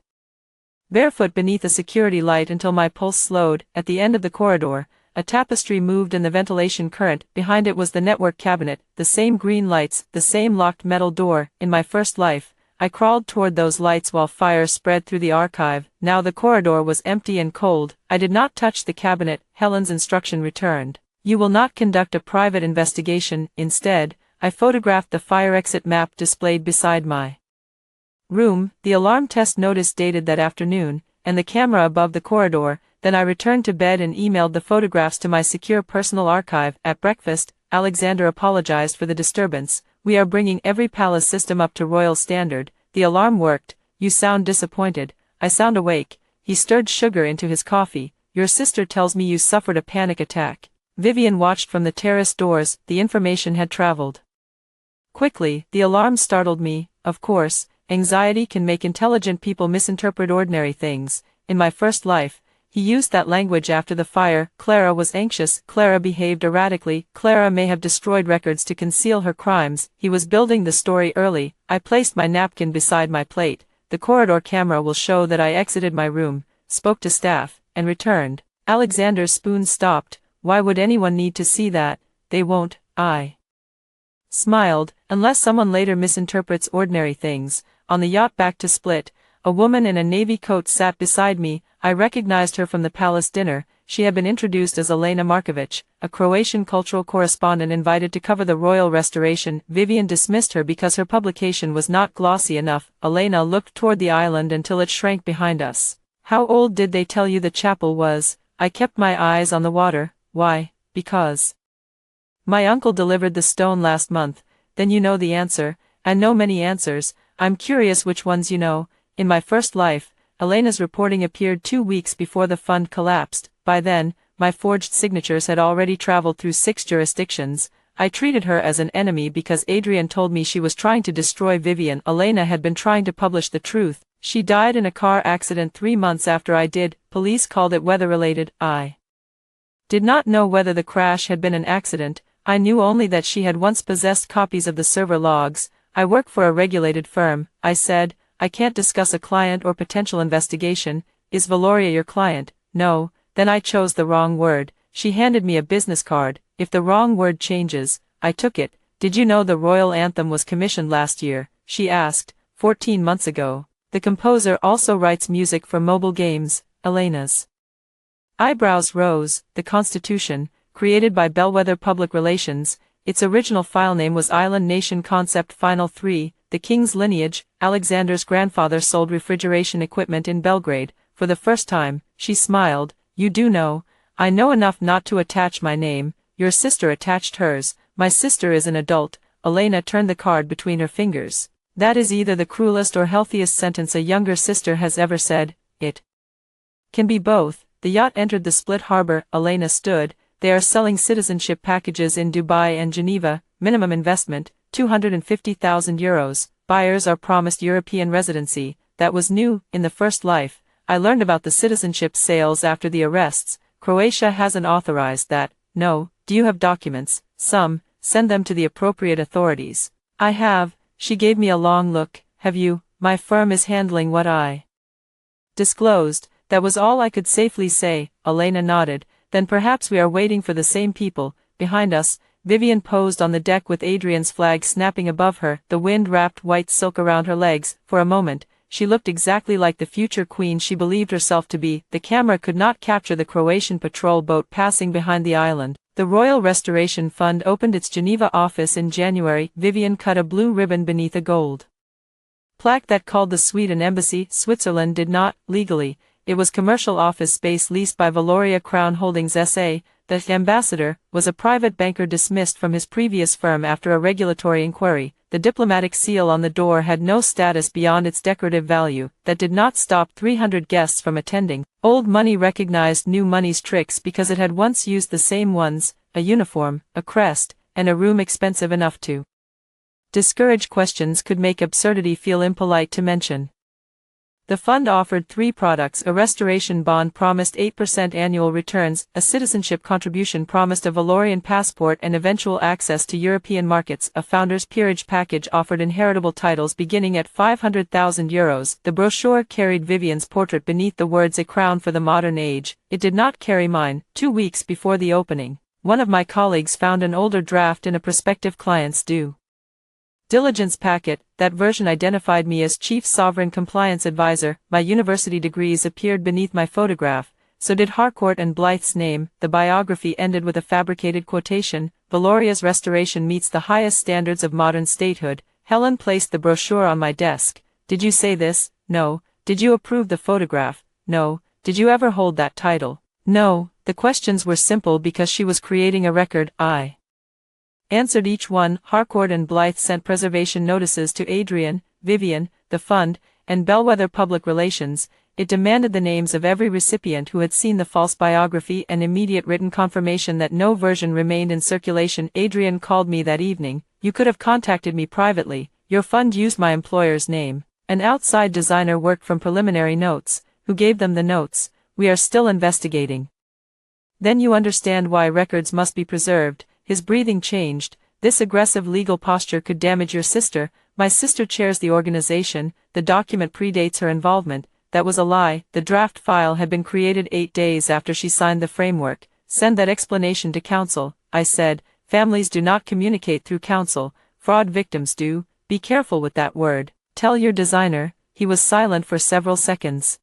barefoot beneath a security light until my pulse slowed. At the end of the corridor, a tapestry moved in the ventilation current. Behind it was the network cabinet, the same green lights, the same locked metal door. In my first life, I crawled toward those lights while fire spread through the archive. Now the corridor was empty and cold. I did not touch the cabinet. Helen's instruction returned. You will not conduct a private investigation. Instead, I photographed the fire exit map displayed beside my room. The alarm test notice dated that afternoon, and the camera above the corridor. Then I returned to bed and emailed the photographs to my secure personal archive. At breakfast, Alexander apologized for the disturbance. We are bringing every palace system up to royal standard. The alarm worked. You sound disappointed. I sound awake. He stirred sugar into his coffee. Your sister tells me you suffered a panic attack. Vivian watched from the terrace doors. The information had traveled quickly. The alarm startled me. Of course, anxiety can make intelligent people misinterpret ordinary things. In my first life, he used that language after the fire. Clara was anxious. Clara behaved erratically. Clara may have destroyed records to conceal her crimes. He was building the story early. I placed my napkin beside my plate. The corridor camera will show that I exited my room, spoke to staff, and returned. Alexander's spoon stopped. Why would anyone need to see that? They won't. I smiled. Unless someone later misinterprets ordinary things. On the yacht back to Split, a woman in a navy coat sat beside me. I recognized her from the palace dinner. She had been introduced as Elena Markovic, a Croatian cultural correspondent invited to cover the royal restoration. Vivian dismissed her because her publication was not glossy enough. Elena looked toward the island until it shrank behind us. How old did they tell you the chapel was? I kept my eyes on the water. Why? Because my uncle delivered the stone last month. Then you know the answer. I know many answers. I'm curious which ones you know. In my first life, Elena's reporting appeared 2 weeks before the fund collapsed. By then, my forged signatures had already traveled through 6 jurisdictions. I treated her as an enemy because Adrian told me she was trying to destroy Vivian. Elena had been trying to publish the truth. She died in a car accident 3 months after I did. Police called it weather-related. I did not know whether the crash had been an accident. I knew only that she had once possessed copies of the server logs. I work for a regulated firm, I said. I can't discuss a client or potential investigation. Is Valoria your client? No. Then I chose the wrong word. She handed me a business card. If the wrong word changes, I took it. Did you know the royal anthem was commissioned last year? She asked. 14 months ago. The composer also writes music for mobile games. Elena's eyebrows rose. The Constitution, created by Bellwether Public Relations. Its original file name was Island Nation Concept Final 3. The king's lineage. Alexander's grandfather sold refrigeration equipment in Belgrade. For the first time, she smiled. You do know. I know enough not to attach my name. Your sister attached hers. My sister is an adult. Elena turned the card between her fingers. That is either the cruelest or healthiest sentence a younger sister has ever said. It can be both. The yacht entered the split harbor. Elena stood. They are selling citizenship packages in Dubai and Geneva. Minimum investment, 250,000 euros. Buyers are promised European residency. That was new. In the first life, I learned about the citizenship sales after the arrests. Croatia hasn't authorized that. No. Do you have documents? Some. Send them to the appropriate authorities. I have. She gave me a long look. Have you? My firm is handling what I disclosed. That was all I could safely say. Elena nodded. Then perhaps we are waiting for the same people. Behind us, Vivian posed on the deck with Adrian's flag snapping above her. The wind wrapped white silk around her legs. For a moment, she looked exactly like the future queen she believed herself to be. The camera could not capture the Croatian patrol boat passing behind the island. The Royal Restoration Fund opened its Geneva office in January. Vivian cut a blue ribbon beneath a gold plaque that called the suite an embassy. Switzerland did not, legally. It was commercial office space leased by Valoria Crown Holdings SA. The ambassador was a private banker dismissed from his previous firm after a regulatory inquiry. The diplomatic seal on the door had no status beyond its decorative value. That did not stop 300 guests from attending. Old money recognized new money's tricks because it had once used the same ones: a uniform, a crest, and a room expensive enough to discourage questions could make absurdity feel impolite to mention. The fund offered 3 products. A restoration bond promised 8% annual returns, a citizenship contribution promised a Valorian passport and eventual access to European markets. A founder's peerage package offered inheritable titles beginning at 500,000 euros. The brochure carried Vivian's portrait beneath the words "A Crown for the Modern Age." It did not carry mine. 2 weeks before the opening, one of my colleagues found an older draft in a prospective client's due diligence packet. That version identified me as Chief Sovereign Compliance Advisor. My university degrees appeared beneath my photograph, so did Harcourt and Blythe's name. The biography ended with a fabricated quotation: "Valoria's restoration meets the highest standards of modern statehood." Helen placed the brochure on my desk. "Did you say this?" "No." "Did you approve the photograph?" "No." "Did you ever hold that title?" "No." The questions were simple because she was creating a record. I answered each one. Harcourt and Blythe sent preservation notices to Adrian, Vivian, the fund, and Bellwether Public Relations. It demanded the names of every recipient who had seen the false biography and immediate written confirmation that no version remained in circulation. Adrian called me that evening. "You could have contacted me privately. Your fund used my employer's name. An outside designer worked from preliminary notes. Who gave them the notes? We are still investigating." "Then you understand why records must be preserved." His breathing changed. "This aggressive legal posture could damage your sister." "My sister chairs the organization. The document predates her involvement." That was a lie. The draft file had been created 8 days after she signed the framework. "Send that explanation to counsel," I said. "Families do not communicate through counsel. Fraud victims do. Be careful with that word. Tell your designer." He was silent for several seconds.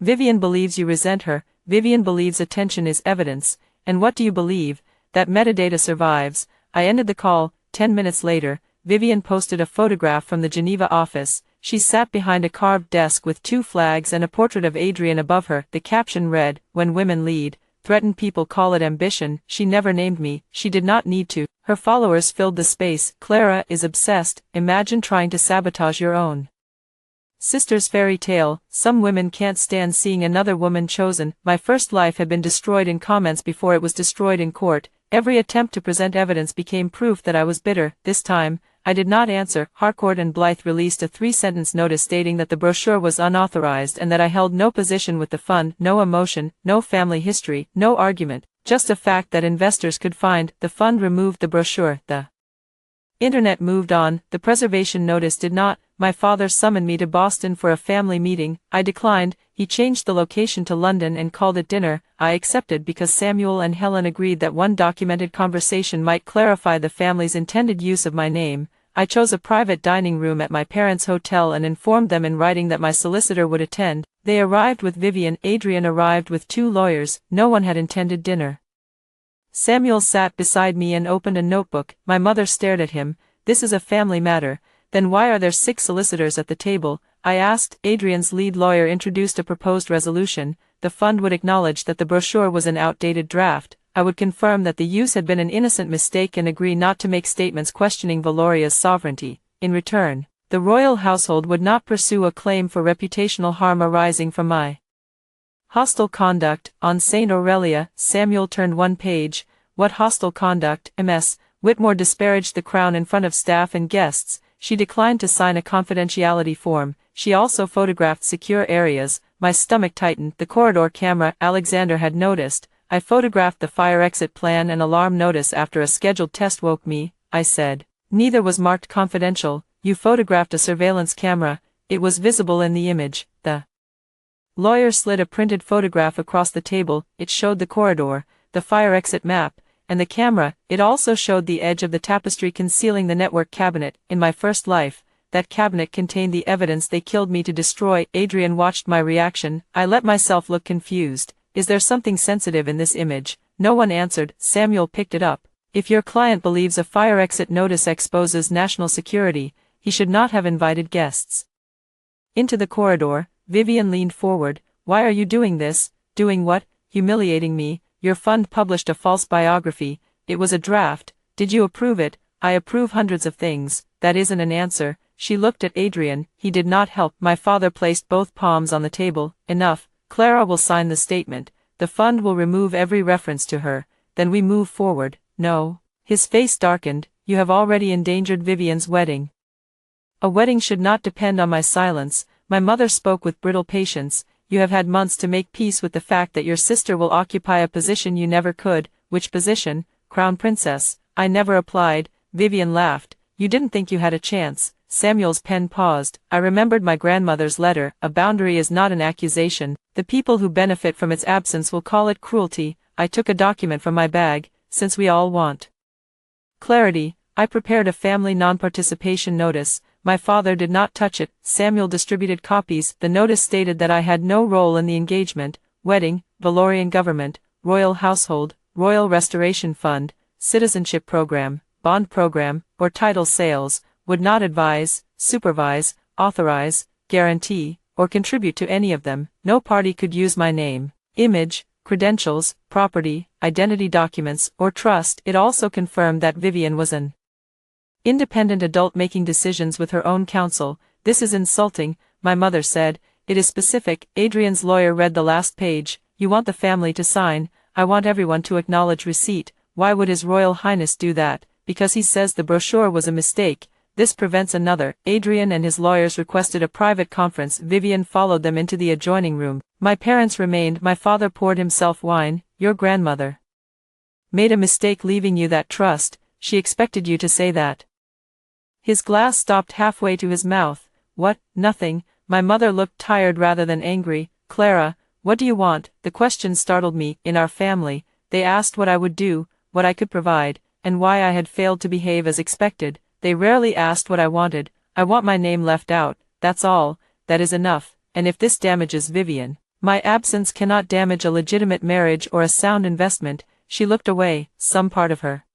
"Vivian believes you resent her. Vivian believes attention is evidence. And what do you believe? That metadata survives." I ended the call. 10 minutes later, Vivian posted a photograph from the Geneva office. She sat behind a carved desk with 2 flags and a portrait of Adrian above her. The caption read, "When women lead, threatened people call it ambition. She never named me, she did not need to. Her followers filled the space. Clara is obsessed. Imagine trying to sabotage your own sister's fairy tale. Some women can't stand seeing another woman chosen. My first life had been destroyed in comments before it was destroyed in court. Every attempt to present evidence became proof that I was bitter. This time, I did not answer. Harcourt and Blythe released a 3-sentence notice stating that the brochure was unauthorized and that I held no position with the fund, no emotion, no family history, no argument, just a fact that investors could find. The fund removed the brochure. The internet moved on. The preservation notice did not. My father summoned me to Boston for a family meeting. I declined. He changed the location to London and called it dinner. I accepted because Samuel and Helen agreed that one documented conversation might clarify the family's intended use of my name. I chose a private dining room at my parents' hotel and informed them in writing that my solicitor would attend. They arrived with Vivian. Adrian arrived with 2 lawyers. No one had intended dinner. Samuel sat beside me and opened a notebook. My mother stared at him. This is a family matter. Then why are there 6 solicitors at the table? I asked. Adrian's lead lawyer introduced a proposed resolution. The fund would acknowledge that the brochure was an outdated draft. I would confirm that the use had been an innocent mistake and agree not to make statements questioning Valoria's sovereignty. In return, the royal household would not pursue a claim for reputational harm arising from my hostile conduct. On St. Aurelia, Samuel turned one page. What hostile conduct? Ms. Whitmore disparaged the Crown in front of staff and guests. She declined to sign a confidentiality form. She also photographed secure areas. My stomach tightened. The corridor camera Alexander had noticed. I photographed the fire exit plan and alarm notice after a scheduled test woke me. I said. Neither was marked confidential. You photographed a surveillance camera. It was visible in the image. The lawyer slid a printed photograph across the table. It showed the corridor, the fire exit map, and the camera. It also showed the edge of the tapestry concealing the network cabinet. In my first life, that cabinet contained the evidence they killed me to destroy. Adrian watched my reaction. I let myself look confused. Is there something sensitive in this image? No one answered. Samuel picked it up. If your client believes a fire exit notice exposes national security, he should not have invited guests into the corridor. Vivian leaned forward. Why are you doing this? Doing what? Humiliating me. Your fund published a false biography. It was a draft. Did you approve it? I approve hundreds of things. That isn't an answer. She looked at Adrian. He did not help. My father placed both palms on the table. Enough. Clara will sign the statement. The fund will remove every reference to her. Then we move forward. No. His face darkened. You have already endangered Vivian's wedding. A wedding should not depend on my silence. My mother spoke with brittle patience. You have had months to make peace with the fact that your sister will occupy a position you never could. Which position? Crown Princess. I never applied. Vivian laughed. You didn't think you had a chance. Samuel's pen paused. I remembered my grandmother's letter. A boundary is not an accusation. The people who benefit from its absence will call it cruelty. I took a document from my bag. Since we all want clarity, I prepared a family non-participation notice. My father did not touch it. Samuel distributed copies. The notice stated that I had no role in the engagement, wedding, Valorian government, royal household, royal restoration fund, citizenship program, bond program, or title sales, would not advise, supervise, authorize, guarantee, or contribute to any of them. No party could use my name, image, credentials, property, identity documents, or trust. It also confirmed that Vivian was an independent adult making decisions with her own counsel. This is insulting, my mother said. It is specific. Adrian's lawyer read the last page. You want the family to sign. I want everyone to acknowledge receipt. Why would His Royal Highness do that? Because he says the brochure was a mistake. This prevents another. Adrian and his lawyers requested a private conference. Vivian followed them into the adjoining room. My parents remained. My father poured himself wine. Your grandmother made a mistake leaving you that trust. She expected you to say that. His glass stopped halfway to his mouth. What? Nothing. My mother looked tired rather than angry. Clara, what do you want? The question startled me. In our family, they asked what I would do, what I could provide, and why I had failed to behave as expected. They rarely asked what I wanted. I want my name left out. That's all. That is enough. And if this damages Vivian, my absence cannot damage a legitimate marriage or a sound investment. She looked away. Some part of her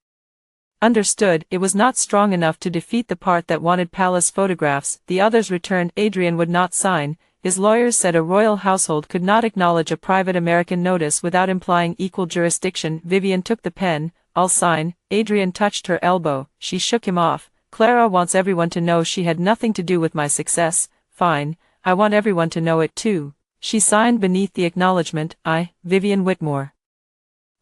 understood. It was not strong enough to defeat the part that wanted palace photographs. The others returned. Adrian would not sign. His lawyers said a royal household could not acknowledge a private American notice without implying equal jurisdiction. Vivian took the pen. I'll sign. Adrian touched her elbow. She shook him off. Clara wants everyone to know she had nothing to do with my success. Fine, I want everyone to know it too. She signed beneath the acknowledgement. I, Vivian Whitmore,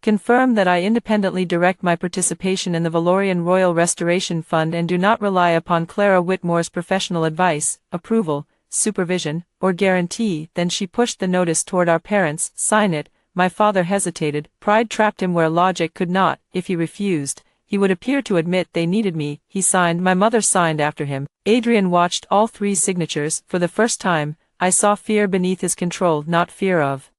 confirm that I independently direct my participation in the Valorian Royal Restoration Fund and do not rely upon Clara Whitmore's professional advice, approval, supervision, or guarantee. Then she pushed the notice toward our parents. Sign it. My father hesitated. Pride trapped him where logic could not. If he refused, he would appear to admit they needed me. He signed. My mother signed after him. Adrian watched all three signatures. For the first time, I saw fear beneath his control, not fear of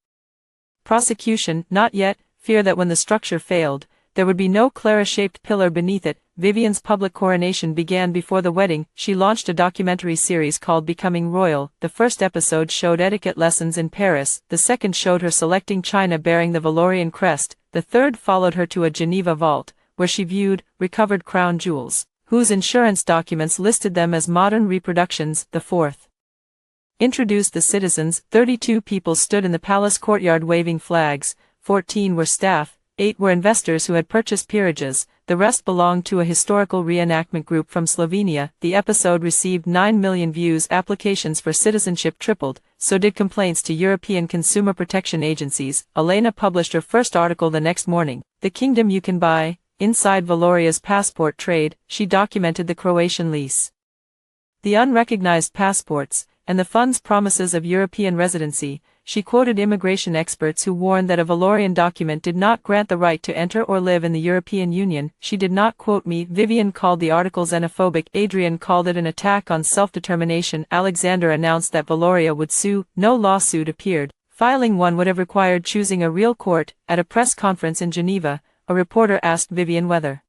prosecution, not yet, fear that when the structure failed, there would be no Clara-shaped pillar beneath it. Vivian's public coronation began before the wedding. She launched a documentary series called Becoming Royal. The first episode showed etiquette lessons in Paris, the second showed her selecting china bearing the Valorian crest, the third followed her to a Geneva vault, where she viewed recovered crown jewels, whose insurance documents listed them as modern reproductions. The fourth introduced the citizens. 32 people stood in the palace courtyard waving flags, 14 were staff, 8 were investors who had purchased peerages, the rest belonged to a historical reenactment group from Slovenia. The episode received 9 million views. Applications for citizenship tripled, so did complaints to European consumer protection agencies. Elena published her first article the next morning. The kingdom you can buy. Inside Valoria's passport trade, she documented the Croatian lease, the unrecognized passports, and the fund's promises of European residency. She quoted immigration experts who warned that a Valorian document did not grant the right to enter or live in the European Union. She did not quote me. Vivian called the article xenophobic. Adrian called it an attack on self-determination. Alexander announced that Valoria would sue. No lawsuit appeared. Filing one would have required choosing a real court. At a press conference in Geneva, a reporter asked Vivian whether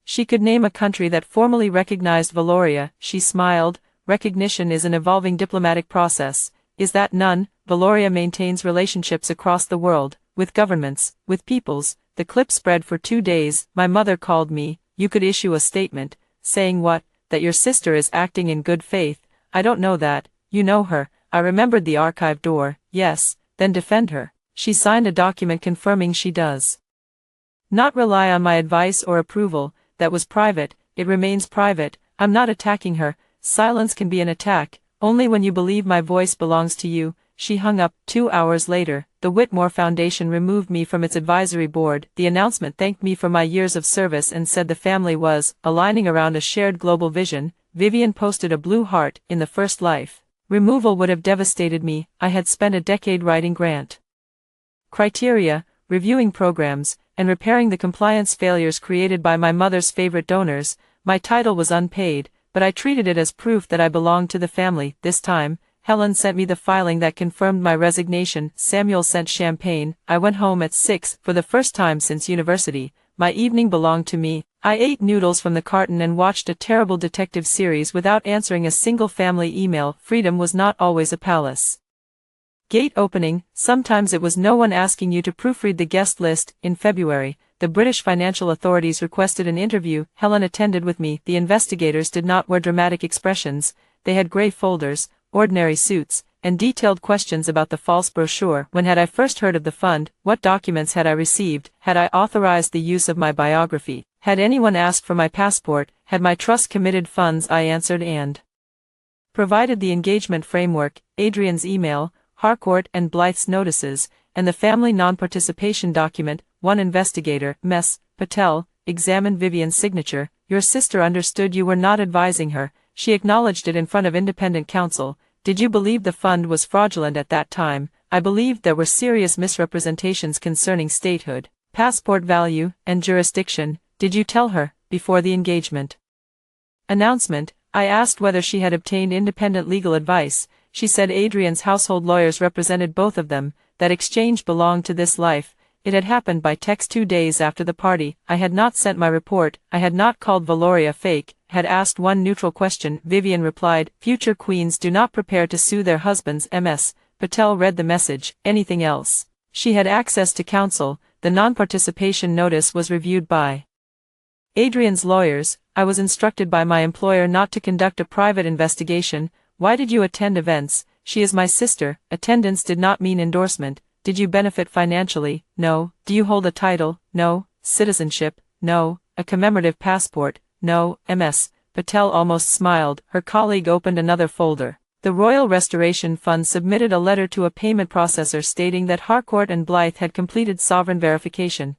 she could name a country that formally recognized Valoria. She smiled. Recognition is an evolving diplomatic process. Is that none? Valoria maintains relationships across the world, with governments, with peoples. The clip spread for 2 days. My mother called me. You could issue a statement. Saying what? That your sister is acting in good faith. I don't know that. You know her. I remembered the archive door. Yes. Then defend her. She signed a document confirming she does not rely on my advice or approval. That was private. It remains private. I'm not attacking her. Silence can be an attack, only when you believe my voice belongs to you. She hung up. 2 hours later, the Whitmore Foundation removed me from its advisory board. The announcement thanked me for my years of service and said the family was aligning around a shared global vision. Vivian posted a blue heart. In the first life, removal would have devastated me. I had spent a decade writing grant criteria, reviewing programs, and repairing the compliance failures created by my mother's favorite donors. My title was unpaid, but I treated it as proof that I belonged to the family. This time, Helen sent me the filing that confirmed my resignation. Samuel sent champagne. I went home at 6. For the first time since university, my evening belonged to me. I ate noodles from the carton and watched a terrible detective series without answering a single family email. Freedom was not always a palace gate opening. Sometimes it was no one asking you to proofread the guest list. In February, the British financial authorities requested an interview. Helen attended with me. The investigators did not wear dramatic expressions. They had grey folders, ordinary suits, and detailed questions about the false brochure. When had I first heard of the fund? What documents had I received? Had I authorized the use of my biography? Had anyone asked for my passport? Had my trust committed funds? I answered and provided the engagement framework, Adrian's email, Harcourt and Blythe's notices, and the family non-participation document. One investigator, Ms. Patel, examined Vivian's signature. Your sister understood you were not advising her. She acknowledged it in front of independent counsel. Did you believe the fund was fraudulent at that time? I believed there were serious misrepresentations concerning statehood, passport value, and jurisdiction. Did you tell her, before the engagement announcement? I asked whether she had obtained independent legal advice. She said Adrian's household lawyers represented both of them. That exchange belonged to this life. It had happened by text 2 days after the party. I had not sent my report. I had not called Valoria fake. Had asked one neutral question. Vivian replied, future queens do not prepare to sue their husbands. Ms. Patel read the message. Anything else? She had access to counsel. The non-participation notice was reviewed by Adrian's lawyers. I was instructed by my employer not to conduct a private investigation. Why did you attend events? she is my sister. Attendance did not mean endorsement. Did you benefit financially? No. Do you hold a title? No. Citizenship? No. A commemorative passport? No. Ms. Patel almost smiled. Her colleague opened another folder. The Royal Restoration Fund submitted a letter to a payment processor stating that Harcourt and Blythe had completed sovereign verification.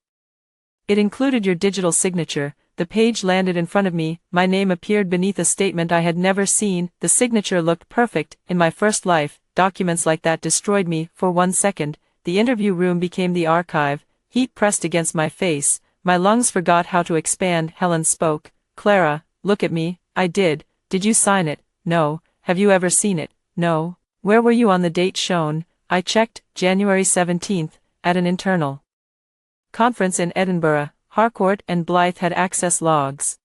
It included your digital signature. The page landed in front of me, my name appeared beneath a statement I had never seen, the signature looked perfect. In my first life, documents like that destroyed me. For 1 second, the interview room became the archive, heat pressed against my face, my lungs forgot how to expand. Helen spoke. Clara, look at me. I did. Did you sign it? No. Have you ever seen it? No. Where were you on the date shown? I checked, January 17th, at an internal conference in Edinburgh. Harcourt and Blythe had access logs,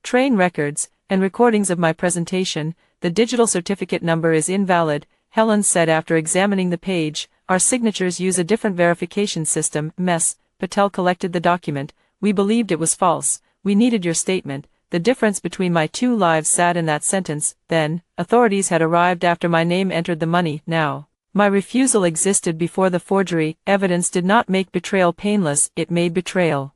train records, and recordings of my presentation. The digital certificate number is invalid, Helen said after examining the page. Our signatures use a different verification system. Ms. Patel collected the document. We believed it was false. We needed your statement. The difference between my 2 lives sat in that sentence. Then, authorities had arrived after my name entered the money. Now, my refusal existed before the forgery. Evidence did not make betrayal painless, it made betrayal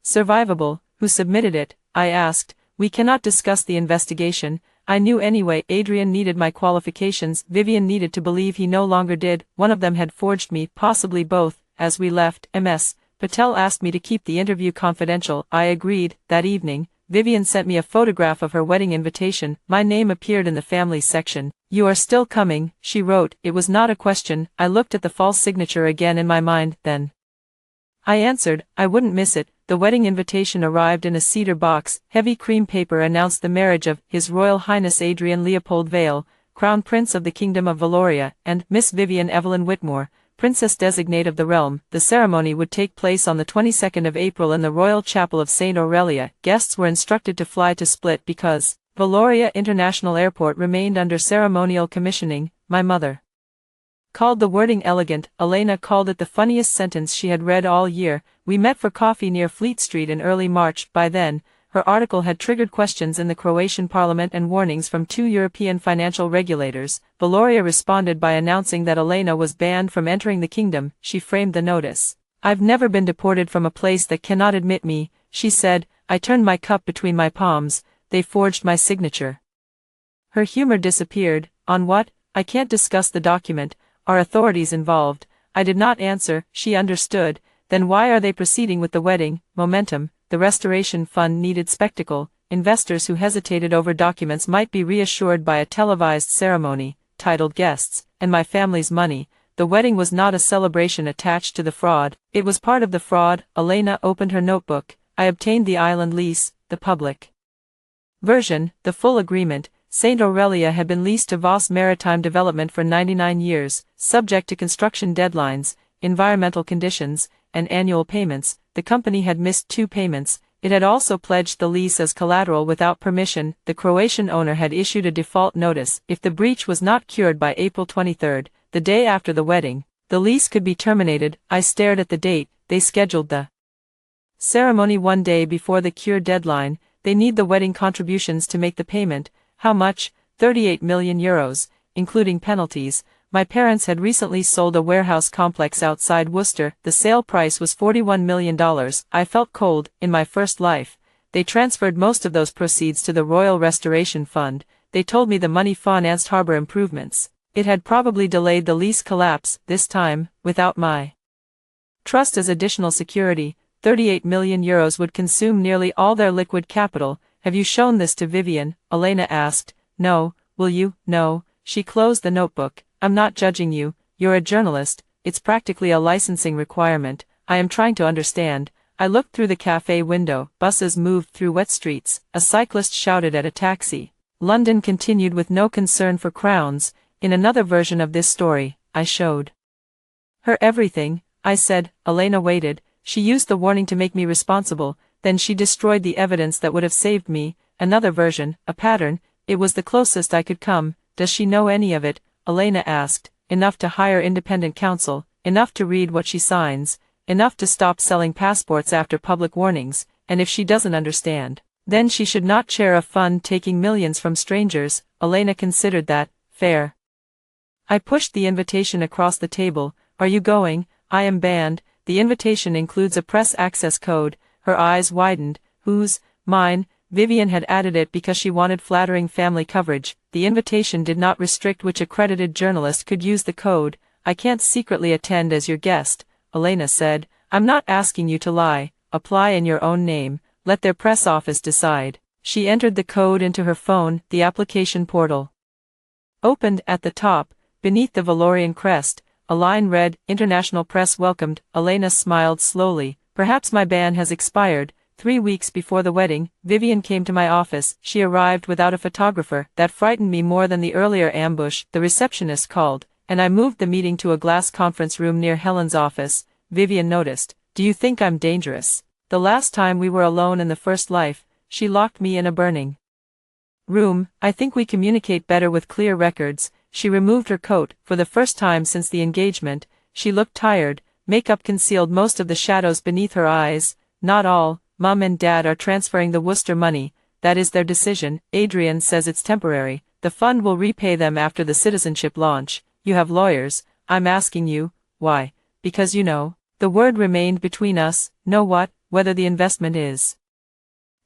survivable. Who submitted it? I asked. We cannot discuss the investigation. I knew anyway. Adrian needed my qualifications. Vivian needed to believe he no longer did. One of them had forged me, possibly both. As we left, Ms. Patel asked me to keep the interview confidential. I agreed. That evening, Vivian sent me a photograph of her wedding invitation. My name appeared in the family section. You are still coming, she wrote. It was not a question. I looked at the false signature again in my mind, then I answered, I wouldn't miss it. The wedding invitation arrived in a cedar box. Heavy cream paper announced the marriage of His Royal Highness Adrian Leopold Vale, Crown Prince of the Kingdom of Valoria, and Miss Vivian Evelyn Whitmore, Princess Designate of the realm. The ceremony would take place on the 22nd of April in the Royal Chapel of St. Aurelia. Guests were instructed to fly to Split because Valoria International Airport remained under ceremonial commissioning. My mother called the wording elegant. Elena called it the funniest sentence she had read all year. We met for coffee near Fleet Street in early March. By then, her article had triggered questions in the Croatian parliament and warnings from 2 European financial regulators. Valoria responded by announcing that Elena was banned from entering the kingdom. She framed the notice. I've never been deported from a place that cannot admit me, she said. I turned my cup between my palms. They forged my signature. Her humor disappeared. On what? I can't discuss the document. Are authorities involved? I did not answer. She understood. Then why are they proceeding with the wedding? Momentum. The Restoration Fund needed spectacle. Investors who hesitated over documents might be reassured by a televised ceremony, titled Guests, and my family's money. The wedding was not a celebration attached to the fraud. It was part of the fraud. Elena opened her notebook. I obtained the island lease, the public version, the full agreement. St. Aurelia had been leased to Voss Maritime Development for 99 years, subject to construction deadlines, environmental conditions, and annual payments. The company had missed 2 payments. It had also pledged the lease as collateral without permission. The Croatian owner had issued a default notice. If the breach was not cured by April 23, the day after the wedding, the lease could be terminated. I stared at the date. They scheduled the ceremony 1 day before the cure deadline. They need the wedding contributions to make the payment. How much? 38 million euros, including penalties. My parents had recently sold a warehouse complex outside Worcester. The sale price was $41 million. I felt cold. In my first life, they transferred most of those proceeds to the Royal Restoration Fund. They told me the money financed harbor improvements. It had probably delayed the lease collapse. This time, without my trust as additional security, 38 million euros would consume nearly all their liquid capital. Have you shown this to Vivian? Elena asked. No. Will you? No. She closed the notebook. I'm not judging you. You're a journalist. It's practically a licensing requirement. I am trying to understand. I looked through the cafe window. Buses moved through wet streets. A cyclist shouted at a taxi. London continued with no concern for crowns. In another version of this story, I showed her everything. I said. Elena waited. She used the warning to make me responsible. Then she destroyed the evidence that would have saved me. Another version, a pattern. It was the closest I could come. Does she know any of it? Elena asked. Enough to hire independent counsel, enough to read what she signs, enough to stop selling passports after public warnings, and if she doesn't understand, then she should not chair a fund taking millions from strangers. Elena considered that fair. I pushed the invitation across the table. Are you going? I am banned. The invitation includes a press access code. Her eyes widened. Whose? Mine. Vivian had added it because she wanted flattering family coverage. The invitation did not restrict which accredited journalist could use the code. I can't secretly attend as your guest, Elena said. I'm not asking you to lie. Apply in your own name. Let their press office decide. She entered the code into her phone. The application portal opened. At the top, beneath the Valorian crest, a line read, International Press Welcomed. Elena smiled slowly. Perhaps my ban has expired. 3 weeks before the wedding, Vivian came to my office. She arrived without a photographer. That frightened me more than the earlier ambush. The receptionist called, and I moved the meeting to a glass conference room near Helen's office. Vivian noticed. Do you think I'm dangerous? The last time we were alone in the first life, she locked me in a burning room. I think we communicate better with clear records. She removed her coat. For the first time since the engagement, she looked tired. Makeup concealed most of the shadows beneath her eyes. Not all. Mom and Dad are transferring the Worcester money. That is their decision. Adrian says it's temporary. The fund will repay them after the citizenship launch. You have lawyers. I'm asking you, why? Because you know. The word remained between us. Know what? Whether the investment is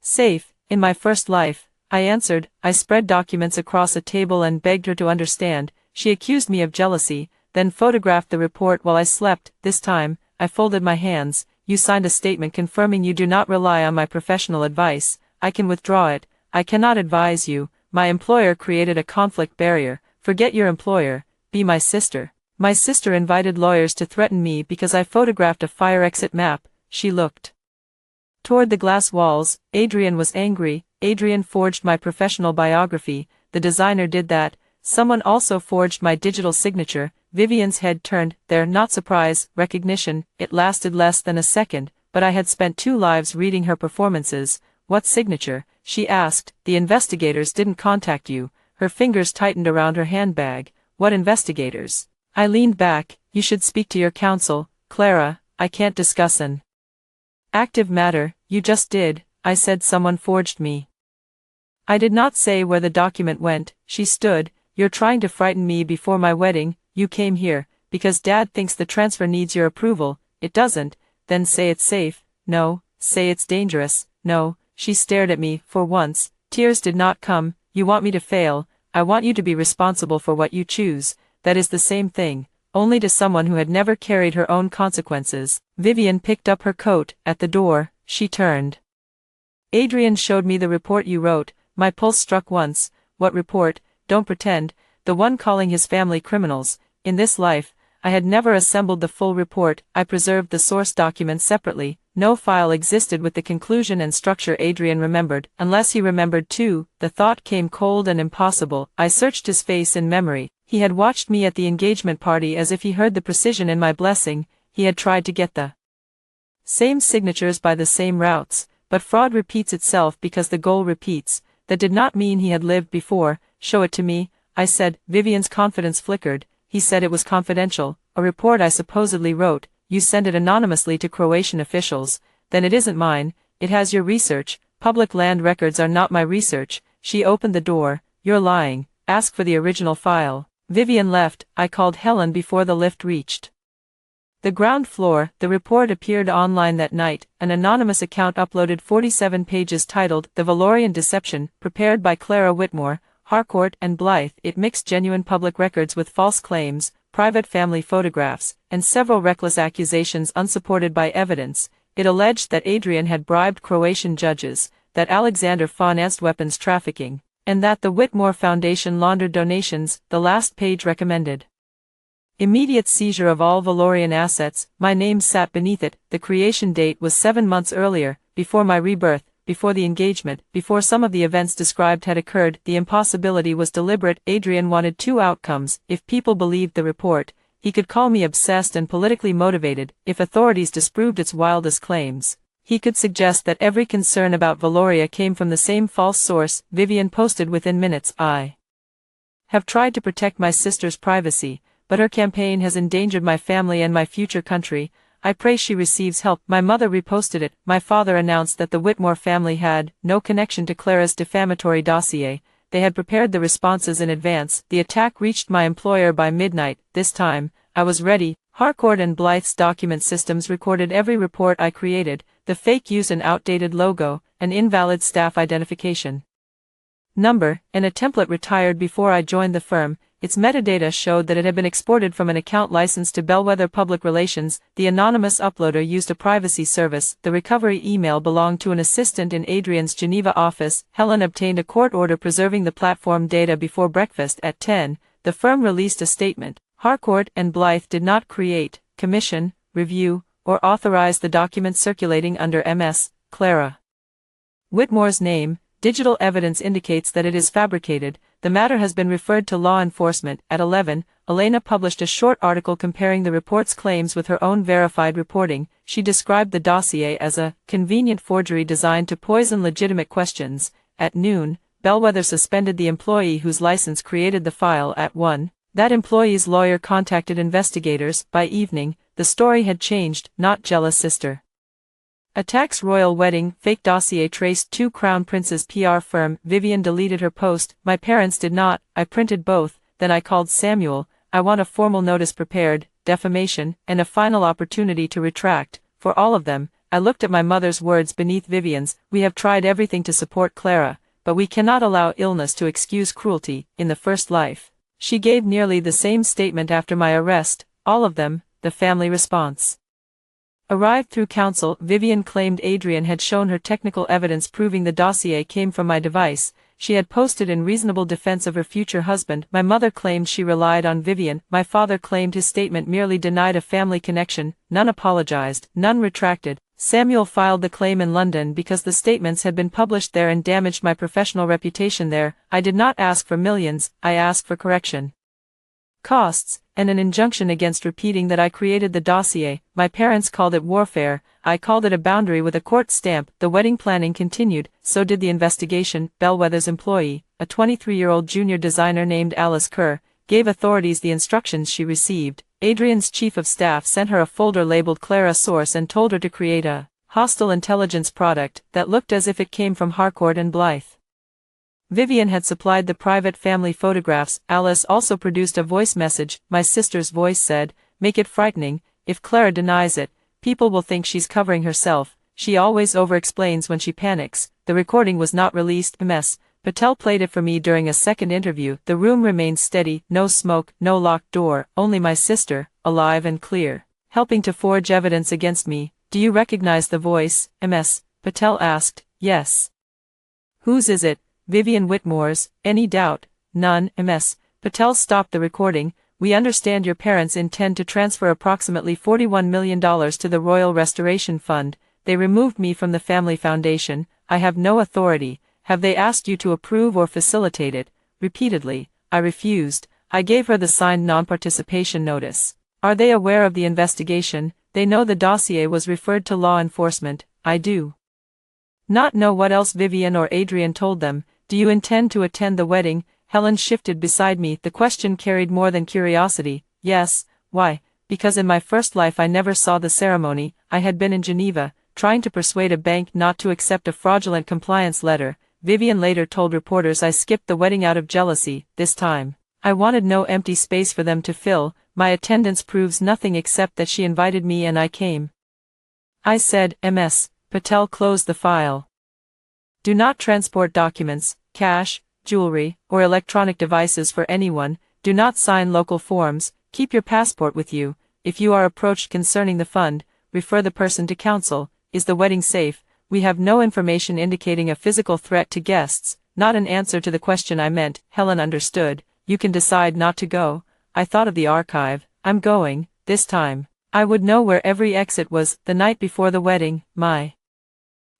safe. In my first life, I answered. I spread documents across a table and begged her to understand. She accused me of jealousy, then photographed the report while I slept. This time, I folded my hands. You signed a statement confirming you do not rely on my professional advice. I can withdraw it. I cannot advise you. My employer created a conflict barrier. Forget your employer. Be my sister. My sister invited lawyers to threaten me because I photographed a fire exit map. She looked toward the glass walls. Adrian was angry. Adrian forged my professional biography. The designer did that. Someone also forged my digital signature. Vivian's head turned. There, not surprise, recognition. It lasted less than a second, but I had spent 2 lives reading her performances. What signature? She asked. The investigators didn't contact you. Her fingers tightened around her handbag. What investigators? I leaned back. You should speak to your counsel, Clara. I can't discuss an active matter. You just did. I said someone forged me. I did not say where the document went. She stood. You're trying to frighten me before my wedding. You came here, because Dad thinks the transfer needs your approval. It doesn't. Then say it's safe. No. Say it's dangerous. No. She stared at me. For once, tears did not come. You want me to fail. I want you to be responsible for what you choose. That is the same thing, only to someone who had never carried her own consequences. Vivian picked up her coat. At the door, she turned. Adrian showed me the report you wrote. My pulse struck once. What report? Don't pretend. The one calling his family criminals. In this life, I had never assembled the full report. I preserved the source documents separately. No file existed with the conclusion and structure Adrian remembered, unless he remembered too. The thought came cold and impossible. I searched his face in memory. He had watched me at the engagement party as if he heard the precision in my blessing. He had tried to get the same signatures by the same routes, but fraud repeats itself because the goal repeats. That did not mean he had lived before. Show it to me, I said. Vivian's confidence flickered. He said it was confidential, a report I supposedly wrote. You send it anonymously to Croatian officials. Then it isn't mine. It has your research. Public land records are not my research. She opened the door. You're lying. Ask for the original file. Vivian left. I called Helen before the lift reached the ground floor. The report appeared online that night. An anonymous account uploaded 47 pages titled The Valorian Deception, prepared by Clara Whitmore, Harcourt and Blythe. It mixed genuine public records with false claims, private family photographs, and several reckless accusations unsupported by evidence. It alleged that Adrian had bribed Croatian judges, that Alexander financed weapons trafficking, and that the Whitmore Foundation laundered donations. The last page recommended immediate seizure of all Valorian assets. My name sat beneath it. The creation date was 7 months earlier, before my rebirth, before the engagement, before some of the events described had occurred. The impossibility was deliberate. Adrian wanted 2 outcomes. If people believed the report, he could call me obsessed and politically motivated. If authorities disproved its wildest claims, he could suggest that every concern about Valoria came from the same false source. Vivian posted within minutes. I have tried to protect my sister's privacy, but her campaign has endangered my family and my future country. I pray she receives help. My mother reposted it. My father announced that the Whitmore family had no connection to Clara's defamatory dossier. they had prepared the responses in advance. The attack reached my employer by midnight. This time, I was ready. Harcourt and Blythe's document systems recorded every report I created, the fake use an outdated logo, an invalid staff identification number, and a template retired before I joined the firm. Its metadata showed that it had been exported from an account licensed to Bellwether Public Relations. The anonymous uploader used a privacy service. The recovery email belonged to an assistant in Adrian's Geneva office. Helen obtained a court order preserving the platform data before breakfast at 10. The firm released a statement. Harcourt and Blythe did not create, commission, review, or authorize the documents circulating under Ms. Clara Whitmore's name. Digital evidence indicates that it is fabricated. The matter has been referred to law enforcement. At 11, Elena published a short article comparing the report's claims with her own verified reporting. She described the dossier as a convenient forgery designed to poison legitimate questions. At noon, Bellwether suspended the employee whose license created the file. At 1, that employee's lawyer contacted investigators. By evening, the story had changed. Not jealous sister attacks royal wedding. Fake dossier traced to Crown Prince's PR firm. Vivian deleted her post. My parents did not. I printed both. Then I called Samuel. I want a formal notice prepared, defamation, and a final opportunity to retract. For all of them, I looked at my mother's words beneath Vivian's. We have tried everything to support Clara, but we cannot allow illness to excuse cruelty. In the first life, she gave nearly the same statement after my arrest. All of them. The family response arrived through counsel. Vivian claimed Adrian had shown her technical evidence proving the dossier came from my device. She had posted in reasonable defense of her future husband. My mother claimed she relied on Vivian. My father claimed his statement merely denied a family connection. None apologized, none retracted. Samuel filed the claim in London because the statements had been published there and damaged my professional reputation there. I did not ask for millions, I asked for correction costs, and an injunction against repeating that I created the dossier. My parents called it warfare, I called it a boundary with a court stamp. The wedding planning continued, so did the investigation. Bellwether's employee, a 23-year-old junior designer named Alice Kerr, gave authorities the instructions she received. Adrian's chief of staff sent her a folder labeled Clara Source and told her to create a hostile intelligence product that looked as if it came from Harcourt and Blythe. Vivian had supplied the private family photographs. Alice also produced a voice message. My sister's voice said, "Make it frightening. If Clara denies it, people will think she's covering herself. She always over-explains when she panics." The recording was not released. Ms. Patel played it for me during a second interview. The room remained steady, no smoke, no locked door, only my sister, alive and clear, helping to forge evidence against me. "Do you recognize the voice?" Ms. Patel asked. "Yes." "Whose is it?" "Vivian Whitmore's." "Any doubt?" "None." Ms. Patel stopped the recording. "We understand your parents intend to transfer approximately $41 million to the Royal Restoration Fund. They removed me from the family foundation. I have no authority. Have they asked you to approve or facilitate it?" "Repeatedly. I refused. I gave her the signed non-participation notice." "Are they aware of the investigation?" "They know the dossier was referred to law enforcement." "I do not know what else Vivian or Adrian told them." "Do you intend to attend the wedding?" Helen shifted beside me. The question carried more than curiosity. "Yes." "Why?" "Because in my first life I never saw the ceremony. I had been in Geneva, trying to persuade a bank not to accept a fraudulent compliance letter." Vivian later told reporters I skipped the wedding out of jealousy. "This time, I wanted no empty space for them to fill. My attendance proves nothing except that she invited me and I came." I said. Ms. Patel closed the file. "Do not transport documents, cash, jewelry, or electronic devices for anyone. Do not sign local forms. Keep your passport with you. If you are approached concerning the fund, refer the person to counsel. Is the wedding safe? We have no information indicating a physical threat to guests." Not an answer to the question I meant. Helen understood. "You can decide not to go." I thought of the archive. "I'm going, this time. I would know where every exit was." The night before the wedding, my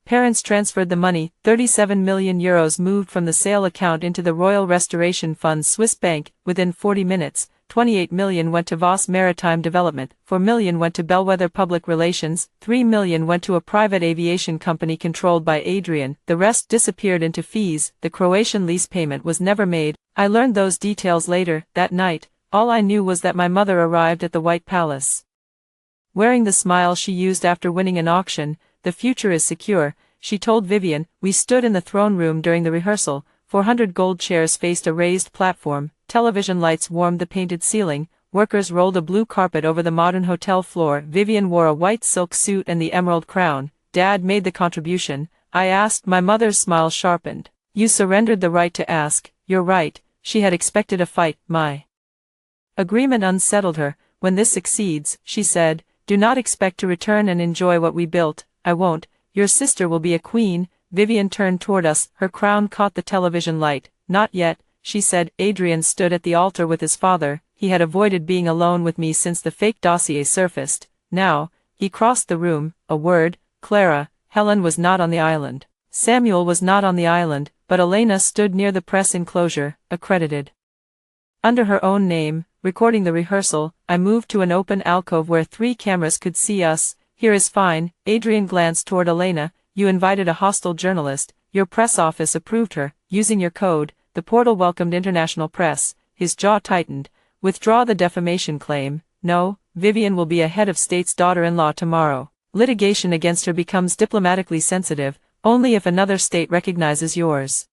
parents transferred the money. 37 million euros moved from the sale account into the Royal Restoration Fund's Swiss bank. Within 40 minutes, 28 million went to Voss Maritime Development, 4 million went to Bellwether Public Relations, 3 million went to a private aviation company controlled by Adrian. The rest disappeared into fees. The Croatian lease payment was never made. I learned those details later. That night, all I knew was that my mother arrived at the White Palace wearing the smile she used after winning an auction. "The future is secure," she told Vivian. We stood in the throne room during the rehearsal, 400 gold chairs faced a raised platform, television lights warmed the painted ceiling, workers rolled a blue carpet over the modern hotel floor. Vivian wore a white silk suit and the emerald crown. Dad made the contribution, I asked. My mother's smile sharpened. You surrendered the right to ask. You're right, she had expected a fight. My agreement unsettled her. When this succeeds, she said, do not expect to return and enjoy what we built. I won't. Your sister will be a queen. Vivian turned toward us, her crown caught the television light. Not yet, she said. Adrian stood at the altar with his father. He had avoided being alone with me since the fake dossier surfaced. Now, he crossed the room. A word, Clara. Helen was not on the island. Samuel was not on the island, but Elena stood near the press enclosure, accredited under her own name, recording the rehearsal. I moved to an open alcove where 3 cameras could see us. Here is fine. Adrian glanced toward Elena. You invited a hostile journalist. Your press office approved her. Using your code, the portal welcomed international press. His jaw tightened. Withdraw the defamation claim. No, Vivian will be a head of state's daughter-in-law tomorrow. Litigation against her becomes diplomatically sensitive, only if another state recognizes yours.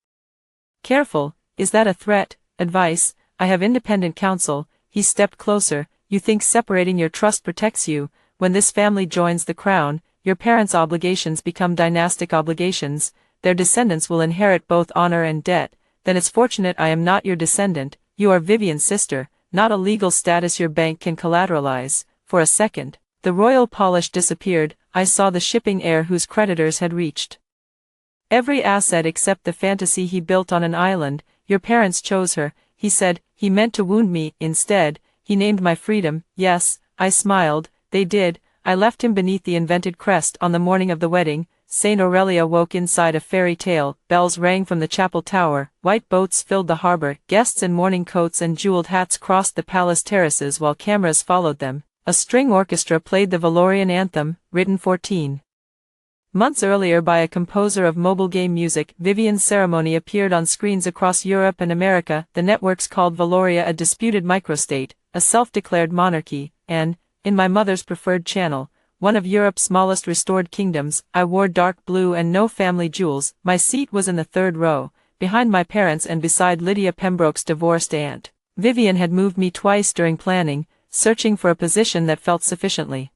Careful, is that a threat? Advice? I have independent counsel. He stepped closer. You think separating your trust protects you? When this family joins the crown, your parents' obligations become dynastic obligations. Their descendants will inherit both honor and debt. Then it's fortunate I am not your descendant. You are Vivian's sister, not a legal status your bank can collateralize. For a second, the royal polish disappeared. I saw the shipping heir whose creditors had reached every asset except the fantasy he built on an island. Your parents chose her, he said. He meant to wound me. Instead, he named my freedom. Yes, I smiled. They did. I left him beneath the invented crest on the morning of the wedding. Saint Aurelia woke inside a fairy tale. Bells rang from the chapel tower. White boats filled the harbor. Guests in mourning coats and jeweled hats crossed the palace terraces while cameras followed them. A string orchestra played the Valorian anthem, written 14 months earlier by a composer of mobile game music. Vivian's ceremony appeared on screens across Europe and America. The networks called Valoria a disputed microstate, a self-declared monarchy, and, in my mother's preferred channel, one of Europe's smallest restored kingdoms. I wore dark blue and no family jewels. My seat was in the 3rd row, behind my parents and beside Lydia Pembroke's divorced aunt. Vivian had moved me twice during planning, searching for a position that felt sufficiently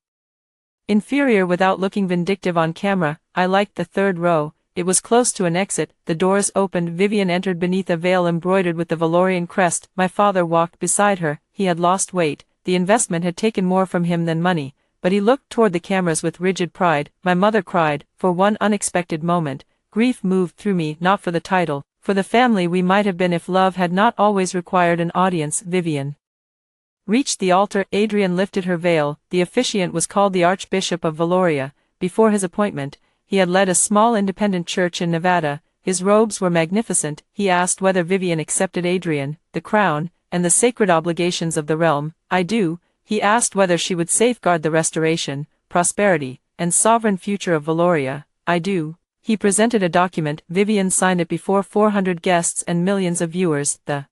inferior without looking vindictive on camera. I liked the 3rd row. It was close to an exit. The doors opened. Vivian entered beneath a veil embroidered with the Valorian crest. My father walked beside her. He had lost weight. The investment had taken more from him than money, but he looked toward the cameras with rigid pride. My mother cried. For one unexpected moment, grief moved through me, not for the title, for the family we might have been if love had not always required an audience. Vivian reached the altar. Adrian lifted her veil. The officiant was called the Archbishop of Valoria. Before his appointment, he had led a small independent church in Nevada. His robes were magnificent. He asked whether Vivian accepted Adrian, the crown, and the sacred obligations of the realm. I do. He asked whether she would safeguard the restoration, prosperity, and sovereign future of Valoria. I do. He presented a document. Vivian signed it before 400 guests and millions of viewers. The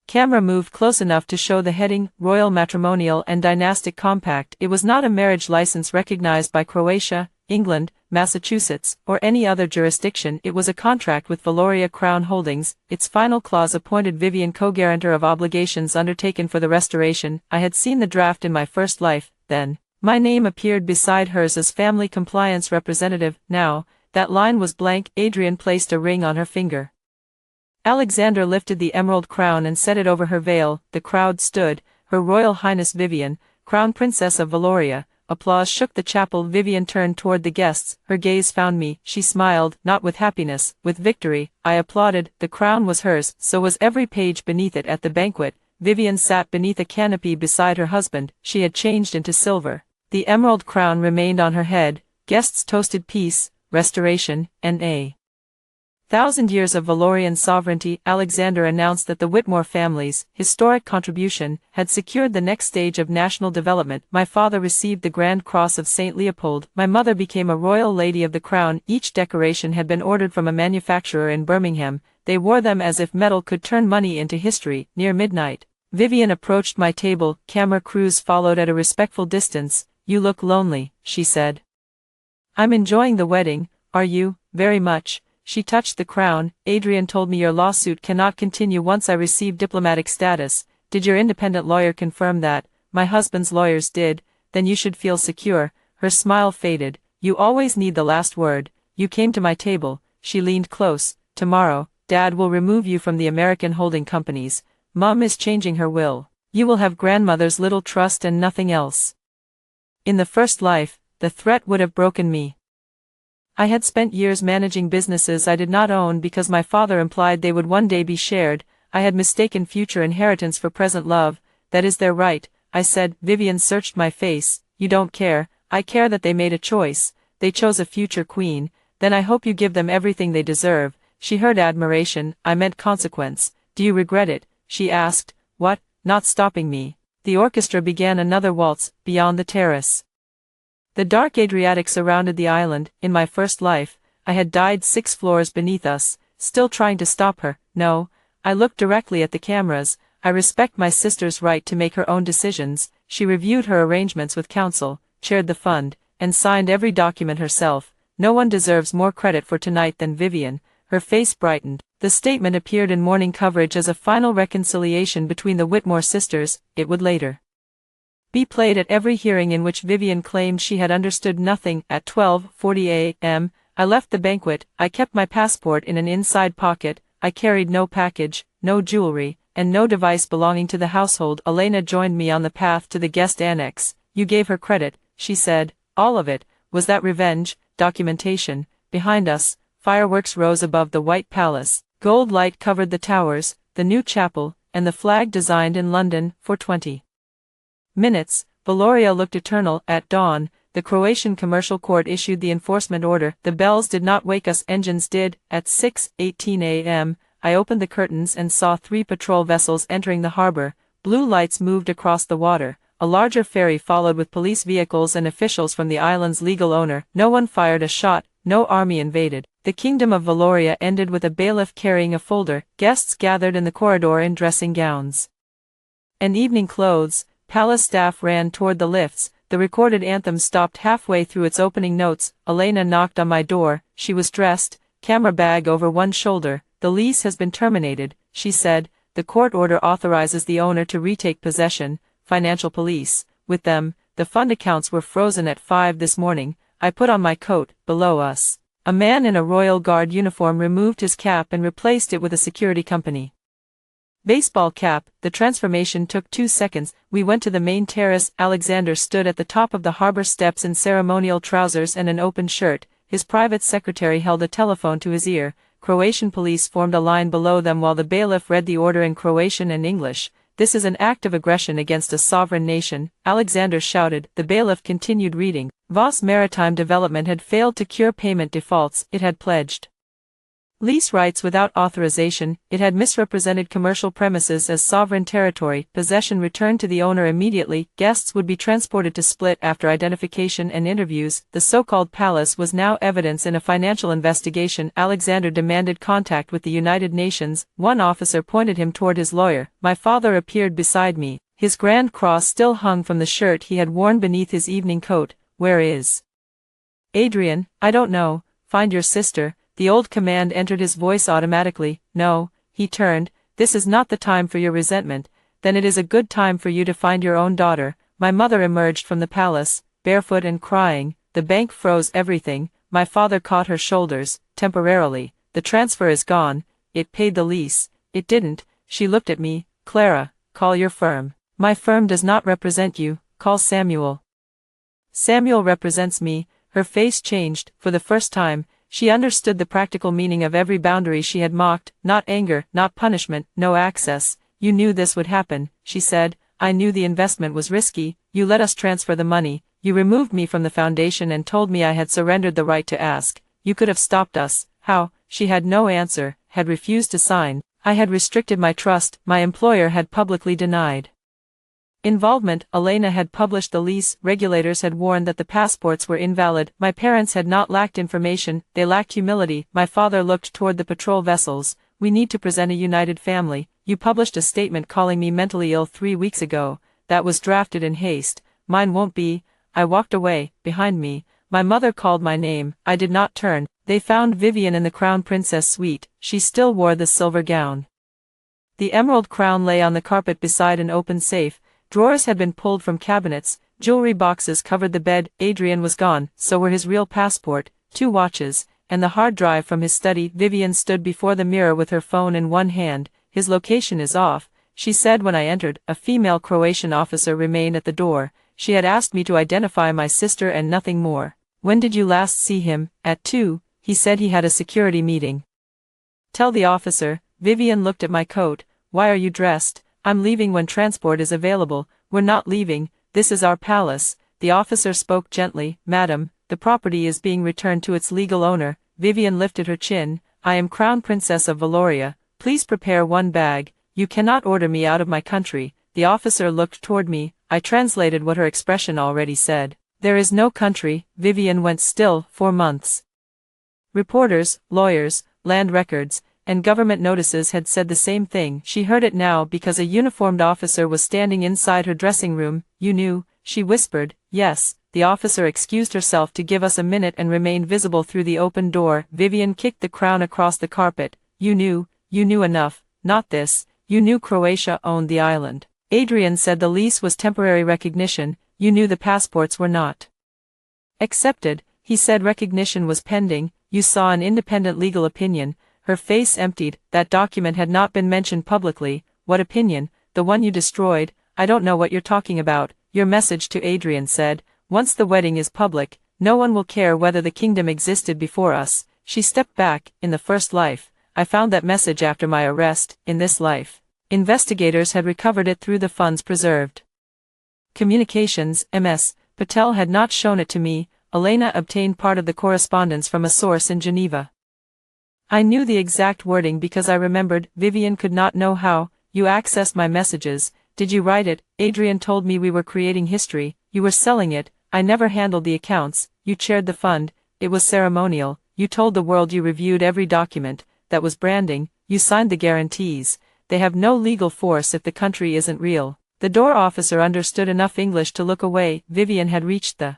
camera moved close enough to show the heading, Royal Matrimonial and Dynastic Compact. It was not a marriage license recognized by Croatia, England, Massachusetts, or any other jurisdiction. It was a contract with Valoria Crown Holdings. Its final clause appointed Vivian co-guarantor of obligations undertaken for the restoration. I had seen the draft in my first life. Then, my name appeared beside hers as family compliance representative. Now, that line was blank. Adrian placed a ring on her finger. Alexander lifted the emerald crown and set it over her veil. The crowd stood. Her Royal Highness Vivian, Crown Princess of Valoria. Applause shook the chapel. Vivian turned toward the guests. Her gaze found me. She smiled, not with happiness, with victory. I applauded. The crown was hers, so was every page beneath it. At the banquet, Vivian sat beneath a canopy beside her husband. She had changed into silver. The emerald crown remained on her head. Guests toasted peace, restoration, and a 1,000 years of Valorian sovereignty. Alexander announced that the Whitmore family's historic contribution had secured the next stage of national development. My father received the Grand Cross of St. Leopold. My mother became a Royal Lady of the Crown. Each decoration had been ordered from a manufacturer in Birmingham. They wore them as if metal could turn money into history. Near midnight, Vivian approached my table. Camera crews followed at a respectful distance. You look lonely, she said. I'm enjoying the wedding. Are you? Very much. She touched the crown. Adrian told me your lawsuit cannot continue once I receive diplomatic status. Did your independent lawyer confirm that? My husband's lawyers did. Then you should feel secure. Her smile faded. You always need the last word. You came to my table. She leaned close. Tomorrow, Dad will remove you from the American holding companies. Mum is changing her will. You will have grandmother's little trust and nothing else. In the first life, the threat would have broken me. I had spent years managing businesses I did not own because my father implied they would one day be shared. I had mistaken future inheritance for present love. That is their right, I said. Vivian searched my face. You don't care. I care that they made a choice. They chose a future queen. Then I hope you give them everything they deserve. She heard admiration. I meant consequence. Do you regret it? She asked. What? Not stopping me. The orchestra began another waltz, beyond the terrace. The dark Adriatic surrounded the island. In my first life, I had died 6 floors beneath us, still trying to stop her. No, I looked directly at the cameras. I respect my sister's right to make her own decisions. She reviewed her arrangements with counsel, chaired the fund, and signed every document herself. No one deserves more credit for tonight than Vivian. Her face brightened. The statement appeared in morning coverage as a final reconciliation between the Whitmore sisters. It would later be played at every hearing in which Vivian claimed she had understood nothing. At 12:40 a.m., I left the banquet. I kept my passport in an inside pocket. I carried no package, no jewelry, and no device belonging to the household. Elena joined me on the path to the guest annex. You gave her credit, she said. All of it. Was that revenge? Documentation. Behind us, fireworks rose above the White Palace. Gold light covered the towers, the new chapel, and the flag designed in London. For 20 minutes, Valoria looked eternal. At dawn, the Croatian commercial court issued the enforcement order. The bells did not wake us, engines did. At 6:18 a.m., I opened the curtains and saw 3 patrol vessels entering the harbor. Blue lights moved across the water. A larger ferry followed with police vehicles and officials from the island's legal owner. No one fired a shot, no army invaded. The kingdom of Valoria ended with a bailiff carrying a folder. Guests gathered in the corridor in dressing gowns and evening clothes. Palace staff ran toward the lifts. The recorded anthem stopped halfway through its opening notes. Elena knocked on my door. She was dressed, camera bag over one shoulder. The lease has been terminated, she said. The court order authorizes the owner to retake possession. Financial police. With them, the fund accounts were frozen at 5 this morning. I put on my coat. Below us, a man in a Royal Guard uniform removed his cap and replaced it with a security company baseball cap. The transformation took 2 seconds. We went to the main terrace. Alexander stood at the top of the harbor steps in ceremonial trousers and an open shirt. His private secretary held a telephone to his ear. Croatian police formed a line below them while the bailiff read the order in Croatian and English. This is an act of aggression against a sovereign nation, Alexander shouted. The bailiff continued reading. Voss Maritime Development had failed to cure payment defaults. It had pledged lease rights without authorization. It had misrepresented commercial premises as sovereign territory. Possession returned to the owner immediately. Guests would be transported to Split after identification and interviews. The so-called palace was now evidence in a financial investigation. Alexander demanded contact with the United Nations. One officer pointed him toward his lawyer. My father appeared beside me. His grand cross still hung from the shirt he had worn beneath his evening coat. Where is Adrian? I don't know. Find your sister. The old command entered his voice automatically. No, he turned. This is not the time for your resentment. Then it is a good time for you to find your own daughter. My mother emerged from the palace, barefoot and crying. The bank froze everything. My father caught her shoulders, temporarily. The transfer is gone. It paid the lease. It didn't. She looked at me. Clara, call your firm. My firm does not represent you. Call Samuel. Samuel represents me. Her face changed. For the first time, she understood the practical meaning of every boundary she had mocked. Not anger, not punishment, no access. You knew this would happen, she said. I knew the investment was risky. You let us transfer the money. You removed me from the foundation and told me I had surrendered the right to ask. You could have stopped us. How? She had no answer, had refused to sign. I had restricted my trust. My employer had publicly denied involvement. Elena had published the lease. Regulators had warned that the passports were invalid. My parents had not lacked information, they lacked humility. My father looked toward the patrol vessels. We need to present a united family. You published a statement calling me mentally ill 3 weeks ago. That was drafted in haste. Mine won't be. I walked away. Behind me, My mother called my name. I did not turn. They found Vivian in the Crown Princess suite. She still wore the silver gown. The emerald crown lay on the carpet beside an open safe. Drawers had been pulled from cabinets. Jewelry boxes covered the bed. Adrian was gone, so were his real passport, 2 watches, and the hard drive from his study. Vivian stood before the mirror with her phone in one hand. His location is off, she said when I entered. A female Croatian officer remained at the door. She had asked me to identify my sister and nothing more. When did you last see him? At 2, he said he had a security meeting. Tell the officer. Vivian looked at my coat. Why are you dressed? I'm leaving when transport is available. We're not leaving. This is our palace. The officer spoke gently. Madam, the property is being returned to its legal owner. Vivian lifted her chin. I am Crown Princess of Valoria. Please prepare 1 bag. You cannot order me out of my country. The officer looked toward me. I translated what her expression already said. There is no country. Vivian went still. 4 months. Reporters, lawyers, land records, and government notices had said the same thing. She heard it now because a uniformed officer was standing inside her dressing room. You knew, she whispered. Yes. The officer excused herself to give us a minute and remained visible through the open door. Vivian kicked the crown across the carpet. You knew enough. Not this. You knew Croatia owned the island. Adrian said the lease was temporary recognition. You knew the passports were not accepted. He said recognition was pending. You saw an independent legal opinion. Her face emptied. That document had not been mentioned publicly. What opinion? The one you destroyed. I don't know what you're talking about. Your message to Adrian said, once the wedding is public, no one will care whether the kingdom existed before us. She stepped back. In the first life, I found that message after my arrest. In this life, investigators had recovered it through the funds preserved. Communications, MS. Patel had not shown it to me. Elena obtained part of the correspondence from a source in Geneva. I knew the exact wording because I remembered. Vivian could not know how. You accessed my messages. Did you write it? Adrian told me we were creating history. You were selling it. I never handled the accounts. You chaired the fund. It was ceremonial. You told the world you reviewed every document. That was branding. You signed the guarantees. They have no legal force if the country isn't real. The door officer understood enough English to look away. Vivian had reached the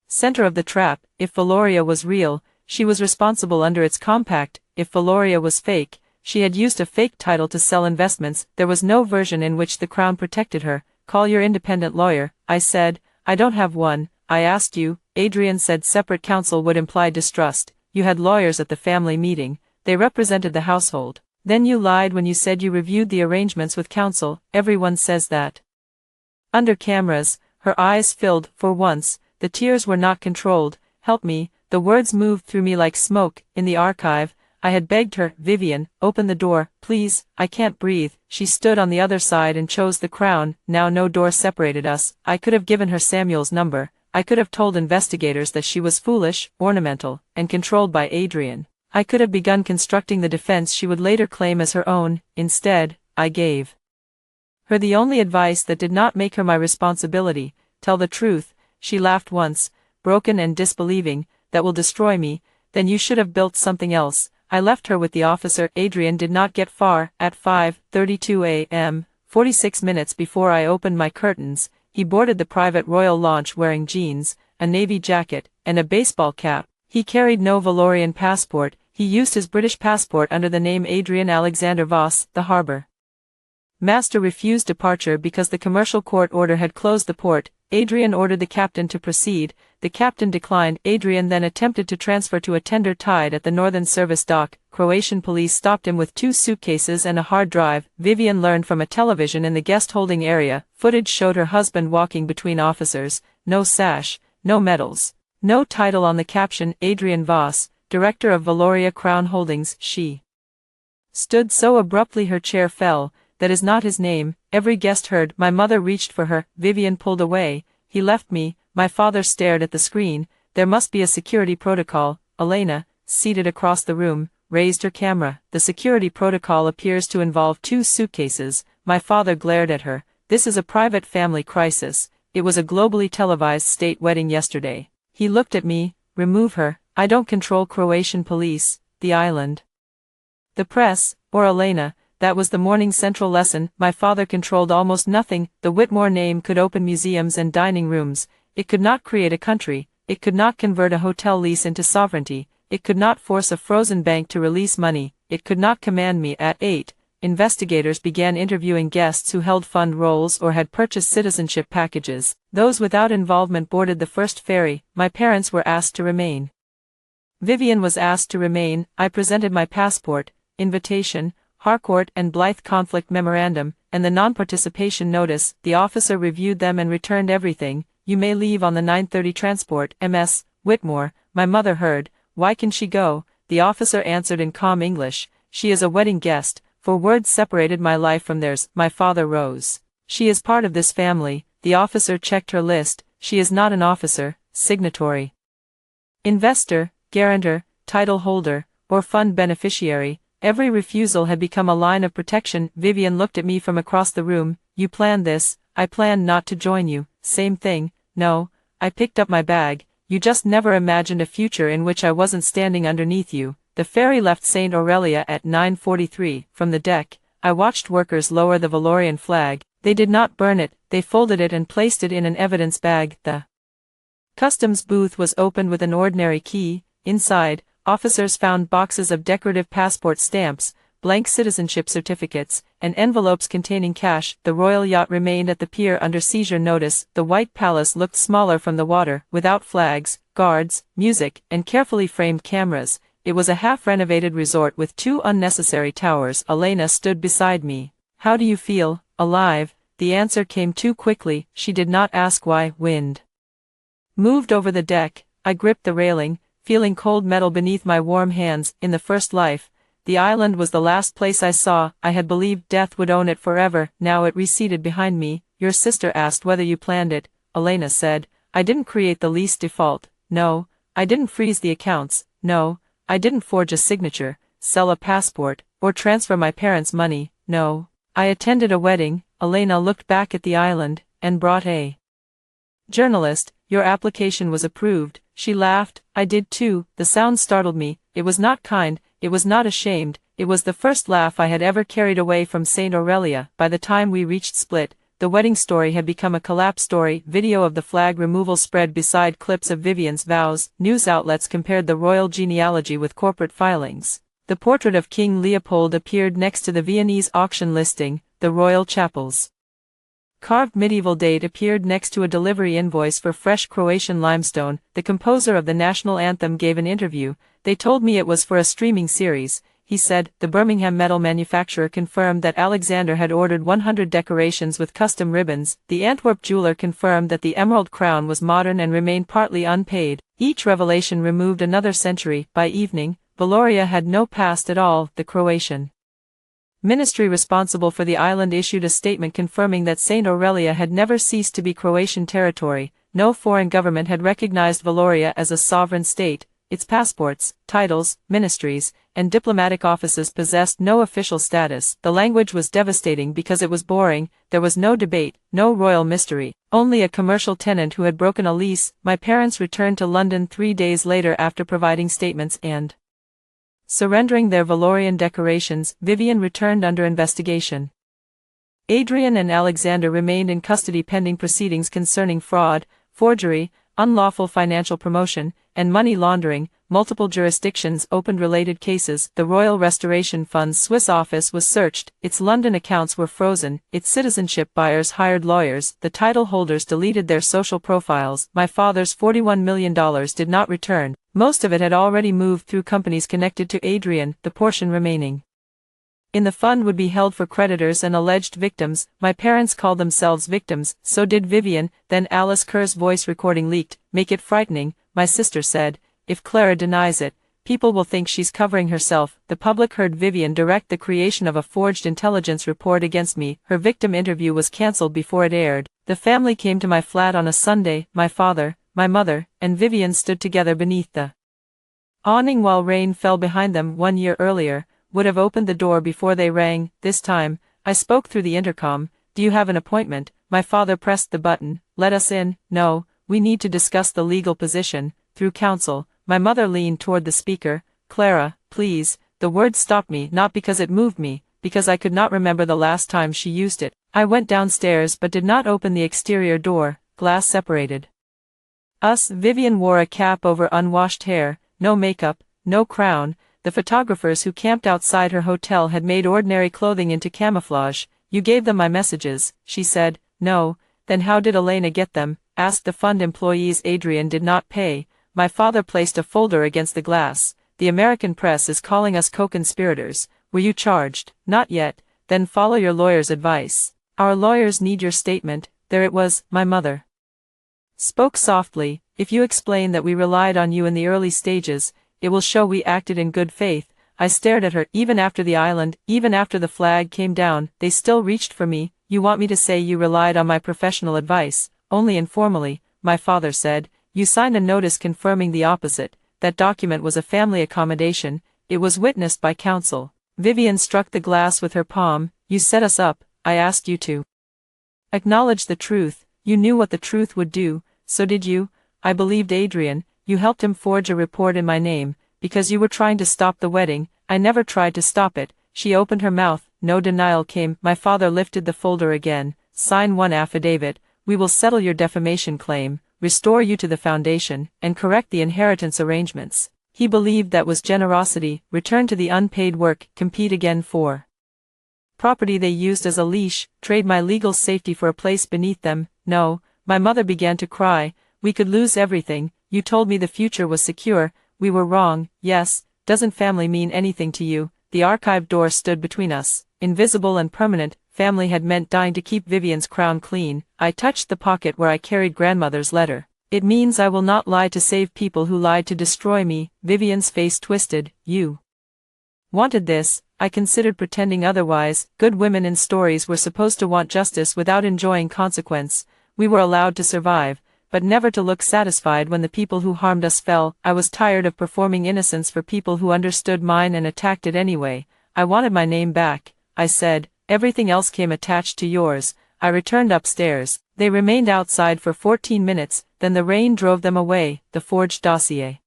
center of the trap. If Valoria was real, she was responsible under its compact. If Valoria was fake, she had used a fake title to sell investments. There was no version in which the crown protected her. Call your independent lawyer. I said, I don't have one. I asked you. Adrian said separate counsel would imply distrust. You had lawyers at the family meeting. They represented the household. Then you lied when you said you reviewed the arrangements with counsel. Everyone says that. Under cameras, her eyes filled. For once, the tears were not controlled. Help me. The words moved through me like smoke. In the archive, I had begged her. Vivian, open the door, please. I can't breathe. She stood on the other side and chose the crown. Now no door separated us. I could have given her Samuel's number. I could have told investigators that she was foolish, ornamental, and controlled by Adrian. I could have begun constructing the defense she would later claim as her own. Instead, I gave her the only advice that did not make her my responsibility. Tell the truth. She laughed once, broken and disbelieving. That will destroy me. Then you should have built something else. I left her with the officer. Adrian did not get far. At 5:32 a.m., 46 minutes before I opened my curtains, he boarded the private royal launch wearing jeans, a navy jacket, and a baseball cap. He carried no Valorian passport. He used his British passport under the name Adrian Alexander Voss. The harbor master refused departure because the commercial court order had closed the port. Adrian ordered the captain to proceed. The captain declined. Adrian then attempted to transfer to a tender tied at the Northern Service dock. Croatian police stopped him with 2 suitcases and a hard drive. Vivian learned from a television in the guest holding area. Footage showed her husband walking between officers. No sash, no medals, no title on the caption. Adrian Voss, director of Valoria Crown Holdings. She stood so abruptly her chair fell. That is not his name. Every guest heard. My mother reached for her. Vivian pulled away. He left me. My father stared at the screen. There must be a security protocol. Elena, seated across the room, raised her camera. The security protocol appears to involve 2 suitcases. My father glared at her. This is a private family crisis. It was a globally televised state wedding yesterday. He looked at me. Remove her. I don't control Croatian police, the island, the press, or Elena. That was the morning central lesson. My father controlled almost nothing. The Whitmore name could open museums and dining rooms. It could not create a country. it could not convert a hotel lease into sovereignty, it could not force a frozen bank to release money, it could not command me. At 8, investigators began interviewing guests who held fund rolls or had purchased citizenship packages. Those without involvement boarded the first ferry. My parents were asked to remain. Vivian was asked to remain. I presented my passport, invitation, Harcourt and Blythe conflict memorandum, and the non-participation notice. The officer reviewed them and returned everything. You may leave on the 9:30 transport, Ms. Whitmore. My mother heard. Why can she go? The officer answered in calm English. She is a wedding guest, for words separated my life from theirs. My father rose. She is part of this family. The officer checked her list. She is not an officer, signatory, investor, guarantor, title holder, or fund beneficiary. Every refusal had become a line of protection. Vivian looked at me from across the room. You planned this. I planned not to join you. Same thing. No. I picked up my bag. You just never imagined a future in which I wasn't standing underneath you. The ferry left St. Aurelia at 9:43. From the deck, I watched workers lower the Valorian flag. They did not burn it, they folded it and placed it in an evidence bag. The customs booth was opened with an ordinary key. Inside, officers found boxes of decorative passport stamps, blank citizenship certificates, and envelopes containing cash. The royal yacht remained at the pier under seizure notice. The White Palace looked smaller from the water, without flags, guards, music, and carefully framed cameras. It was a half-renovated resort with 2 unnecessary towers. Elena stood beside me. How do you feel? Alive? The answer came too quickly. She did not ask why. Wind moved over the deck. I gripped the railing, feeling cold metal beneath my warm hands. In the first life, the island was the last place I saw. I had believed death would own it forever. Now it receded behind me. Your sister asked whether you planned it, Elena said. I didn't create the lease default. No. I didn't freeze the accounts. No. I didn't forge a signature, sell a passport, or transfer my parents' money. No. I attended a wedding. Elena looked back at the island, and brought a journalist. Your application was approved. She laughed. I did too. The sound startled me. It was not kind. It was not ashamed. It was the first laugh I had ever carried away from St. Aurelia. By the time we reached Split, the wedding story had become a collapse story. Video of the flag removal spread beside clips of Vivian's vows. News outlets compared the royal genealogy with corporate filings. The portrait of King Leopold appeared next to the Viennese auction listing. The royal chapels carved medieval date appeared next to a delivery invoice for fresh Croatian limestone. The composer of the national anthem gave an interview. They told me it was for a streaming series, he said. The Birmingham metal manufacturer confirmed that Alexander had ordered 100 decorations with custom ribbons. The Antwerp jeweler confirmed that the emerald crown was modern and remained partly unpaid. Each revelation removed another century. By evening, Valoria had no past at all. The Croatian ministry responsible for the island issued a statement confirming that St. Aurelia had never ceased to be Croatian territory. No foreign government had recognized Valoria as a sovereign state. Its passports, titles, ministries, and diplomatic offices possessed no official status. The language was devastating because it was boring. There was no debate, no royal mystery, only a commercial tenant who had broken a lease. My parents returned to London 3 days later after providing statements and surrendering their Valorian decorations. Vivian returned under investigation. Adrian and Alexander remained in custody pending proceedings concerning fraud, forgery, unlawful financial promotion, and money laundering. Multiple jurisdictions opened related cases. The Royal Restoration Fund's Swiss office was searched. Its London accounts were frozen. Its citizenship buyers hired lawyers. The title holders deleted their social profiles. My father's $41 million did not return. Most of it had already moved through companies connected to Adrian. The portion remaining in the fund would be held for creditors and alleged victims. My parents called themselves victims, so did Vivian. Then Alice Kerr's voice recording leaked. Make it frightening, my sister said. If Clara denies it, people will think she's covering herself. The public heard Vivian direct the creation of a forged intelligence report against me. Her victim interview was cancelled before it aired. The family came to my flat on a Sunday. My father, my mother, and Vivian stood together beneath the awning while rain fell behind them. 1 year earlier, would have opened the door before they rang. This time, I spoke through the intercom. Do you have an appointment? My father pressed the button. Let us in. No, we need to discuss the legal position. Through counsel, my mother leaned toward the speaker. Clara, please. The word stopped me, not because it moved me, because I could not remember the last time she used it. I went downstairs but did not open the exterior door. Glass separated Vivian wore a cap over unwashed hair, no makeup, no crown. The photographers who camped outside her hotel had made ordinary clothing into camouflage. You gave them my messages, she said. No. Then how did Elena get them? Asked the fund employees. Adrian did not pay. My father placed a folder against the glass. The American press is calling us co-conspirators. Were you charged? Not yet. Then follow your lawyer's advice. Our lawyers need your statement. There it was. My mother spoke softly. If you explain that we relied on you in the early stages, it will show we acted in good faith. I stared at her. Even after the island, even after the flag came down, they still reached for me. You want me to say you relied on my professional advice? Only informally, my father said. You signed a notice confirming the opposite. That document was a family accommodation. It was witnessed by counsel. Vivian struck the glass with her palm. You set us up. I asked you to acknowledge the truth. You knew what the truth would do, so did you? I believed Adrian. You helped him forge a report in my name, because you were trying to stop the wedding. I never tried to stop it. She opened her mouth. No denial came. My father lifted the folder again. Sign one affidavit. We will settle your defamation claim, restore you to the foundation, and correct the inheritance arrangements. He believed that was generosity. Return to the unpaid work, compete again for property they used as a leash, trade my legal safety for a place beneath them. No. My mother began to cry. We could lose everything. You told me the future was secure. We were wrong. Yes. Doesn't family mean anything to you? The archive door stood between us. Invisible and permanent, family had meant dying to keep Vivian's crown clean. I touched the pocket where I carried grandmother's letter. It means I will not lie to save people who lied to destroy me. Vivian's face twisted. You wanted this. I considered pretending otherwise. Good women in stories were supposed to want justice without enjoying consequence. We were allowed to survive, but never to look satisfied when the people who harmed us fell. I was tired of performing innocence for people who understood mine and attacked it anyway. I wanted my name back, I said. Everything else came attached to yours. I returned upstairs. They remained outside for 14 minutes, then the rain drove them away. The forged dossier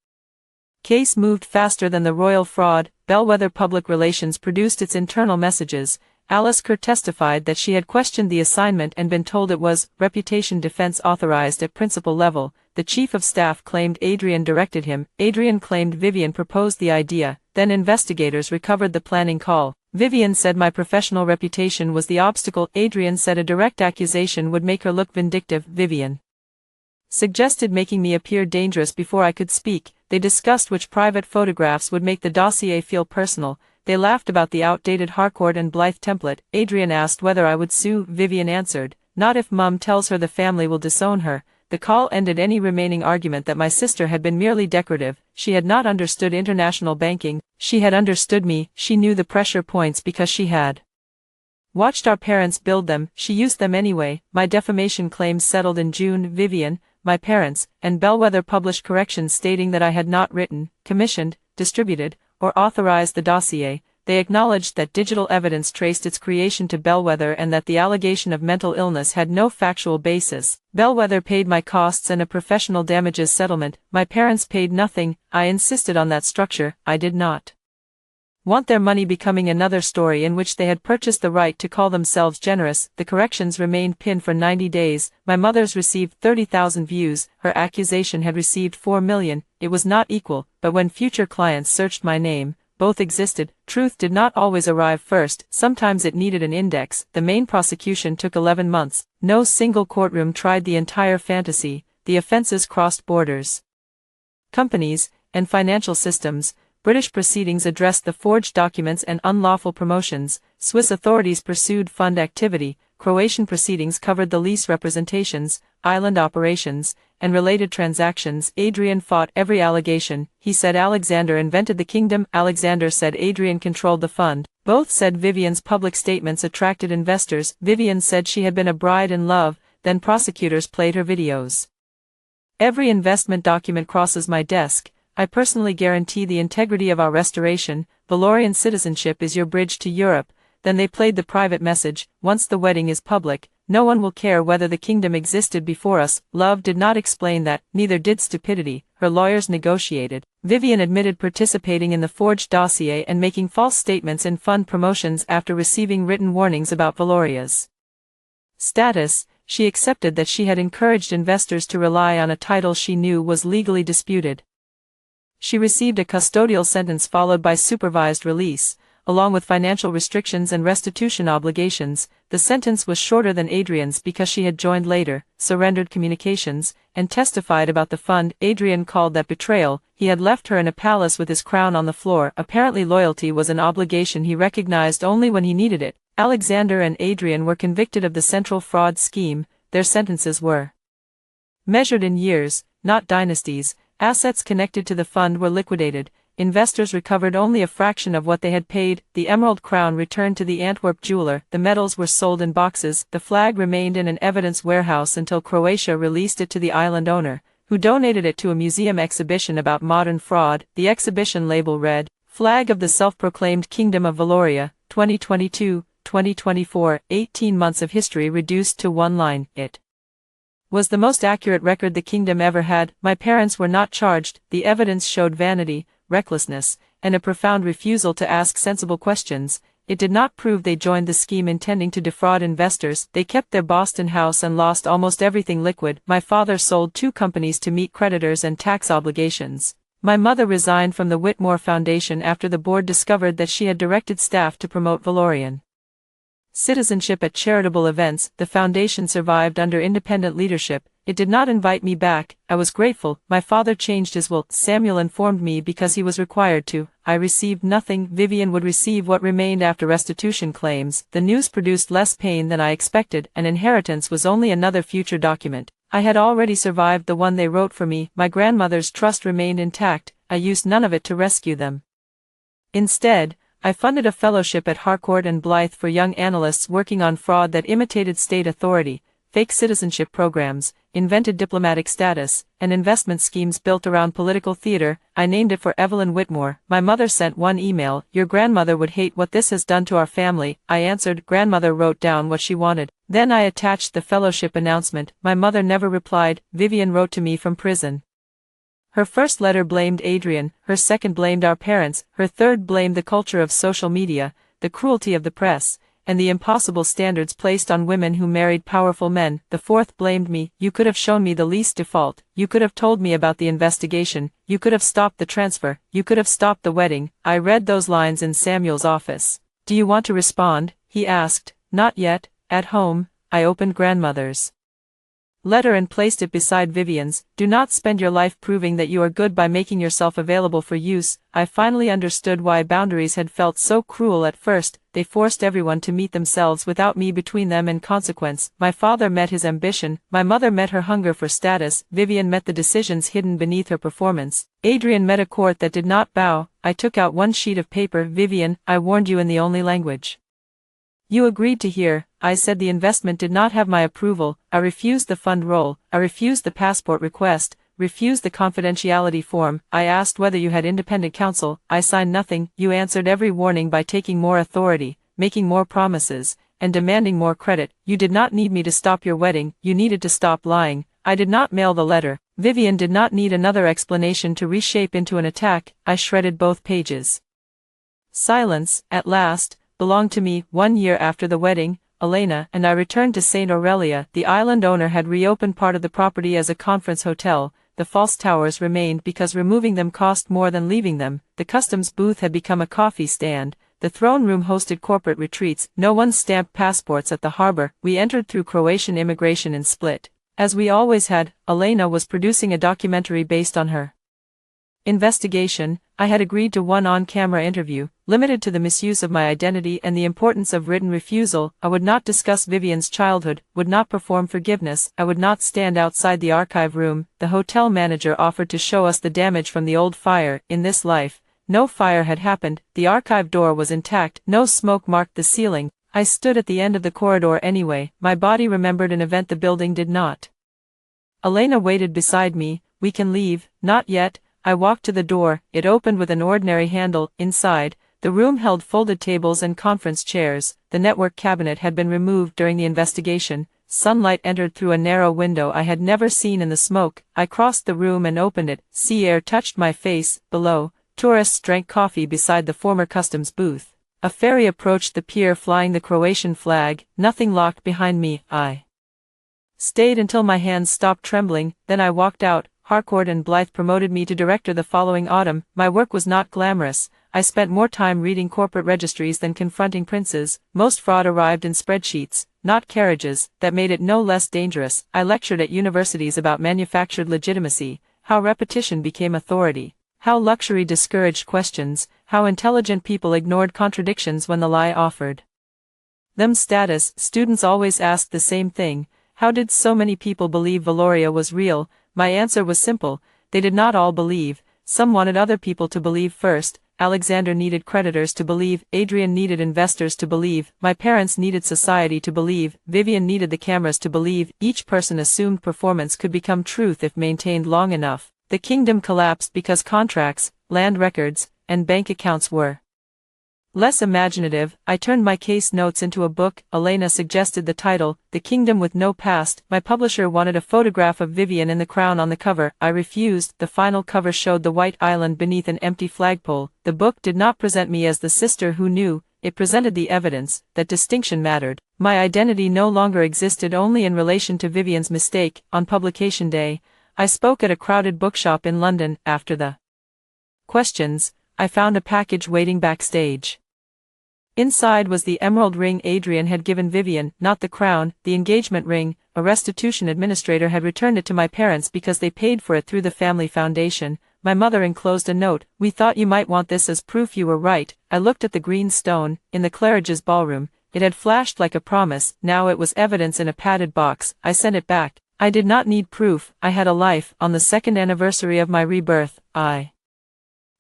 case moved faster than the royal fraud. Bellwether Public Relations produced its internal messages. Alice Kerr testified that she had questioned the assignment and been told it was reputation defense authorized at principal level. The chief of staff claimed Adrian directed him. Adrian claimed Vivian proposed the idea. Then investigators recovered the planning call. Vivian said my professional reputation was the obstacle. Adrian said a direct accusation would make her look vindictive. Vivian suggested making me appear dangerous before I could speak. They discussed which private photographs would make the dossier feel personal. They laughed about the outdated Harcourt and Blythe template. Adrian asked whether I would sue. Vivian answered, not if Mum tells her the family will disown her. The call ended any remaining argument that my sister had been merely decorative. She had not understood international banking. She had understood me. She knew the pressure points because she had watched our parents build them. She used them anyway. My defamation claims settled in June. Vivian, my parents, and Bellwether published corrections stating that I had not written, commissioned, distributed, or authorized the dossier. They acknowledged that digital evidence traced its creation to Bellwether and that the allegation of mental illness had no factual basis. Bellwether paid my costs and a professional damages settlement. My parents paid nothing. I insisted on that structure. I did not want their money becoming another story in which they had purchased the right to call themselves generous. The corrections remained pinned for 90 days. My mother's received 30,000 views. Her accusation had received 4 million. It was not equal, but when future clients searched my name, both existed. Truth did not always arrive first. Sometimes it needed an index. The main prosecution took 11 months. No single courtroom tried the entire fantasy. The offenses crossed borders, companies, and financial systems. British proceedings addressed the forged documents and unlawful promotions. Swiss authorities pursued fund activity. Croatian proceedings covered the lease representations, island operations, and related transactions. Adrian fought every allegation. He said Alexander invented the kingdom. Alexander said Adrian controlled the fund. Both said Vivian's public statements attracted investors. Vivian said she had been a bride in love. Then prosecutors played her videos. Every investment document crosses my desk. I personally guarantee the integrity of our restoration. Valorian citizenship is your bridge to Europe. Then they played the private message. Once the wedding is public, no one will care whether the kingdom existed before us. Love did not explain that, neither did stupidity. Her lawyers negotiated. Vivian admitted participating in the forged dossier and making false statements in fund promotions after receiving written warnings about Valoria's status. she accepted that she had encouraged investors to rely on a title she knew was legally disputed. She received a custodial sentence followed by supervised release, along with financial restrictions and restitution obligations. The sentence was shorter than Adrian's because she had joined later, surrendered communications, and testified about the fund. Adrian called that betrayal. He had left her in a palace with his crown on the floor. Apparently loyalty was an obligation he recognized only when he needed it. Alexander and Adrian were convicted of the central fraud scheme. Their sentences were measured in years, not dynasties. Assets connected to the fund were liquidated. Investors recovered only a fraction of what they had paid. The emerald crown returned to the Antwerp jeweler. The medals were sold in boxes. The flag remained in an evidence warehouse until Croatia released it to the island owner, who donated it to a museum exhibition about modern fraud. The exhibition label read, "Flag of the Self-Proclaimed Kingdom of Valoria, 2022-2024, 18 months of history reduced to one line." It was the most accurate record the kingdom ever had. My parents were not charged. The evidence showed vanity, recklessness, and a profound refusal to ask sensible questions. It did not prove they joined the scheme intending to defraud investors. They kept their Boston house and lost almost everything liquid. My father sold 2 companies to meet creditors and tax obligations. My mother resigned from the Whitmore Foundation after the board discovered that she had directed staff to promote Valorian citizenship at charitable events. The foundation survived under independent leadership. It did not invite me back. I was grateful. My father changed his will. Samuel informed me because he was required to. I received nothing. Vivian would receive what remained after restitution claims. The news produced less pain than I expected. An inheritance was only another future document. I had already survived the one they wrote for me. My grandmother's trust remained intact. I used none of it to rescue them. Instead, I funded a fellowship at Harcourt and Blythe for young analysts working on fraud that imitated state authority, fake citizenship programs, invented diplomatic status, and investment schemes built around political theater. I named it for Evelyn Whitmore. My mother sent one email, "Your grandmother would hate what this has done to our family." I answered. Grandmother wrote down what she wanted. Then I attached the fellowship announcement. My mother never replied. Vivian wrote to me from prison. Her first letter blamed Adrian, her second blamed our parents, her third blamed the culture of social media, the cruelty of the press, and the impossible standards placed on women who married powerful men. The fourth blamed me. "You could have shown me the least default. You could have told me about the investigation. You could have stopped the transfer. You could have stopped the wedding." I read those lines in Samuel's office. "Do you want to respond?" he asked. "Not yet." At home, I opened grandmother's letter and placed it beside Vivian's. "Do not spend your life proving that you are good by making yourself available for use." I finally understood why boundaries had felt so cruel at first. They forced everyone to meet themselves without me between them and consequence. My father met his ambition. My mother met her hunger for status. Vivian met the decisions hidden beneath her performance. Adrian met a court that did not bow. I took out one sheet of paper. "Vivian, I warned you in the only language you agreed to hear." I said the investment did not have my approval. I refused the fund roll. I refused the passport request, refused the confidentiality form. I asked whether you had independent counsel. I signed nothing. You answered every warning by taking more authority, making more promises, and demanding more credit. You did not need me to stop your wedding. You needed to stop lying. I did not mail the letter. Vivian did not need another explanation to reshape into an attack. I shredded both pages. Silence, at last, belonged to me. 1 year after the wedding, Elena and I returned to St. Aurelia. The island owner had reopened part of the property as a conference hotel. The false towers remained because removing them cost more than leaving them. The customs booth had become a coffee stand. The throne room hosted corporate retreats. No one stamped passports at the harbor. We entered through Croatian immigration in Split. As we always had, Elena was producing a documentary based on her investigation. I had agreed to one on-camera interview, limited to the misuse of my identity and the importance of written refusal. I would not discuss Vivian's childhood, would not perform forgiveness. I would not stand outside the archive room. The hotel manager offered to show us the damage from the old fire. In this life, no fire had happened. The archive door was intact. No smoke marked the ceiling. I stood at the end of the corridor anyway. My body remembered an event the building did not. Elena waited beside me. "We can leave." "Not yet." I walked to the door. It opened with an ordinary handle. Inside, the room held folded tables and conference chairs. The network cabinet had been removed during the investigation. Sunlight entered through a narrow window I had never seen in the smoke. I crossed the room and opened it. Sea air touched my face. Below, tourists drank coffee beside the former customs booth. A ferry approached the pier flying the Croatian flag. Nothing locked behind me. I Stayed until my hands stopped trembling, then I walked out. Harcourt and Blythe promoted me to director the following autumn. My work was not glamorous. I spent more time reading corporate registries than confronting princes. Most fraud arrived in spreadsheets, not carriages, that made it no less dangerous. I lectured at universities about manufactured legitimacy, how repetition became authority, how luxury discouraged questions, how intelligent people ignored contradictions when the lie offered them status. Students always asked the same thing: how did so many people believe Valoria was real? My answer was simple: they did not all believe. Some wanted other people to believe first. Alexander needed creditors to believe, Adrian needed investors to believe, my parents needed society to believe, Vivian needed the cameras to believe. Each person assumed performance could become truth if maintained long enough. The kingdom collapsed because contracts, land records, and bank accounts were less imaginative. I turned my case notes into a book. Elena suggested the title, The Kingdom with No Past. My publisher wanted a photograph of Vivian in the crown on the cover. I refused. The final cover showed the white island beneath an empty flagpole. The book did not present me as the sister who knew, it presented the evidence that distinction mattered. My identity no longer existed only in relation to Vivian's mistake. On publication day, I spoke at a crowded bookshop in London. After the questions, I found a package waiting backstage. Inside was the emerald ring Adrian had given Vivian, not the crown, the engagement ring. A restitution administrator had returned it to my parents because they paid for it through the family foundation. My mother enclosed a note: we thought you might want this as proof you were right. I looked at the green stone, in the Claridge's ballroom. It had flashed like a promise. Now it was evidence in a padded box. I sent it back. I did not need proof. I had a life. On the second anniversary of my rebirth, I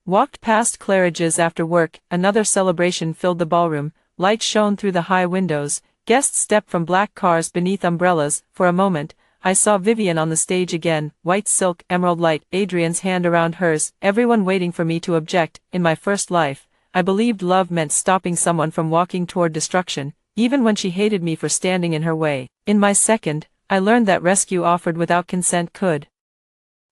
walked past Claridge's after work. Another celebration filled the ballroom. Light shone through the high windows. Guests stepped from black cars beneath umbrellas. For a moment, I saw Vivian on the stage again. White silk, emerald light, Adrian's hand around hers, everyone waiting for me to object. In my first life, I believed love meant stopping someone from walking toward destruction, even when she hated me for standing in her way. In my second, I learned that rescue offered without consent could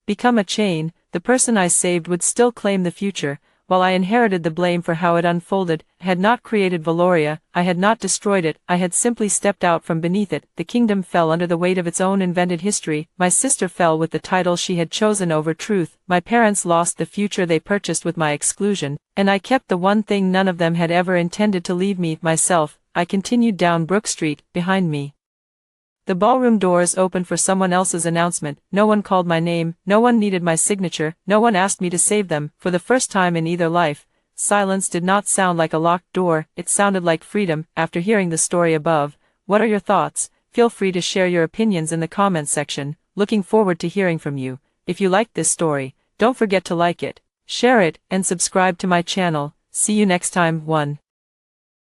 become a chain. The person I saved would still claim the future, while I inherited the blame for how it unfolded. I had not created Valoria, I had not destroyed it, I had simply stepped out from beneath it. The kingdom fell under the weight of its own invented history. My sister fell with the title she had chosen over truth. My parents lost the future they purchased with my exclusion, and I kept the one thing none of them had ever intended to leave me, myself. I continued down Brook Street. Behind me, the ballroom doors opened for someone else's announcement. No one called my name, no one needed my signature, no one asked me to save them. For the first time in either life, silence did not sound like a locked door, it sounded like freedom. After hearing the story above, what are your thoughts? Feel free to share your opinions in the comments section. Looking forward to hearing from you. If you liked this story, don't forget to like it, share it, and subscribe to my channel. See you next time. 1.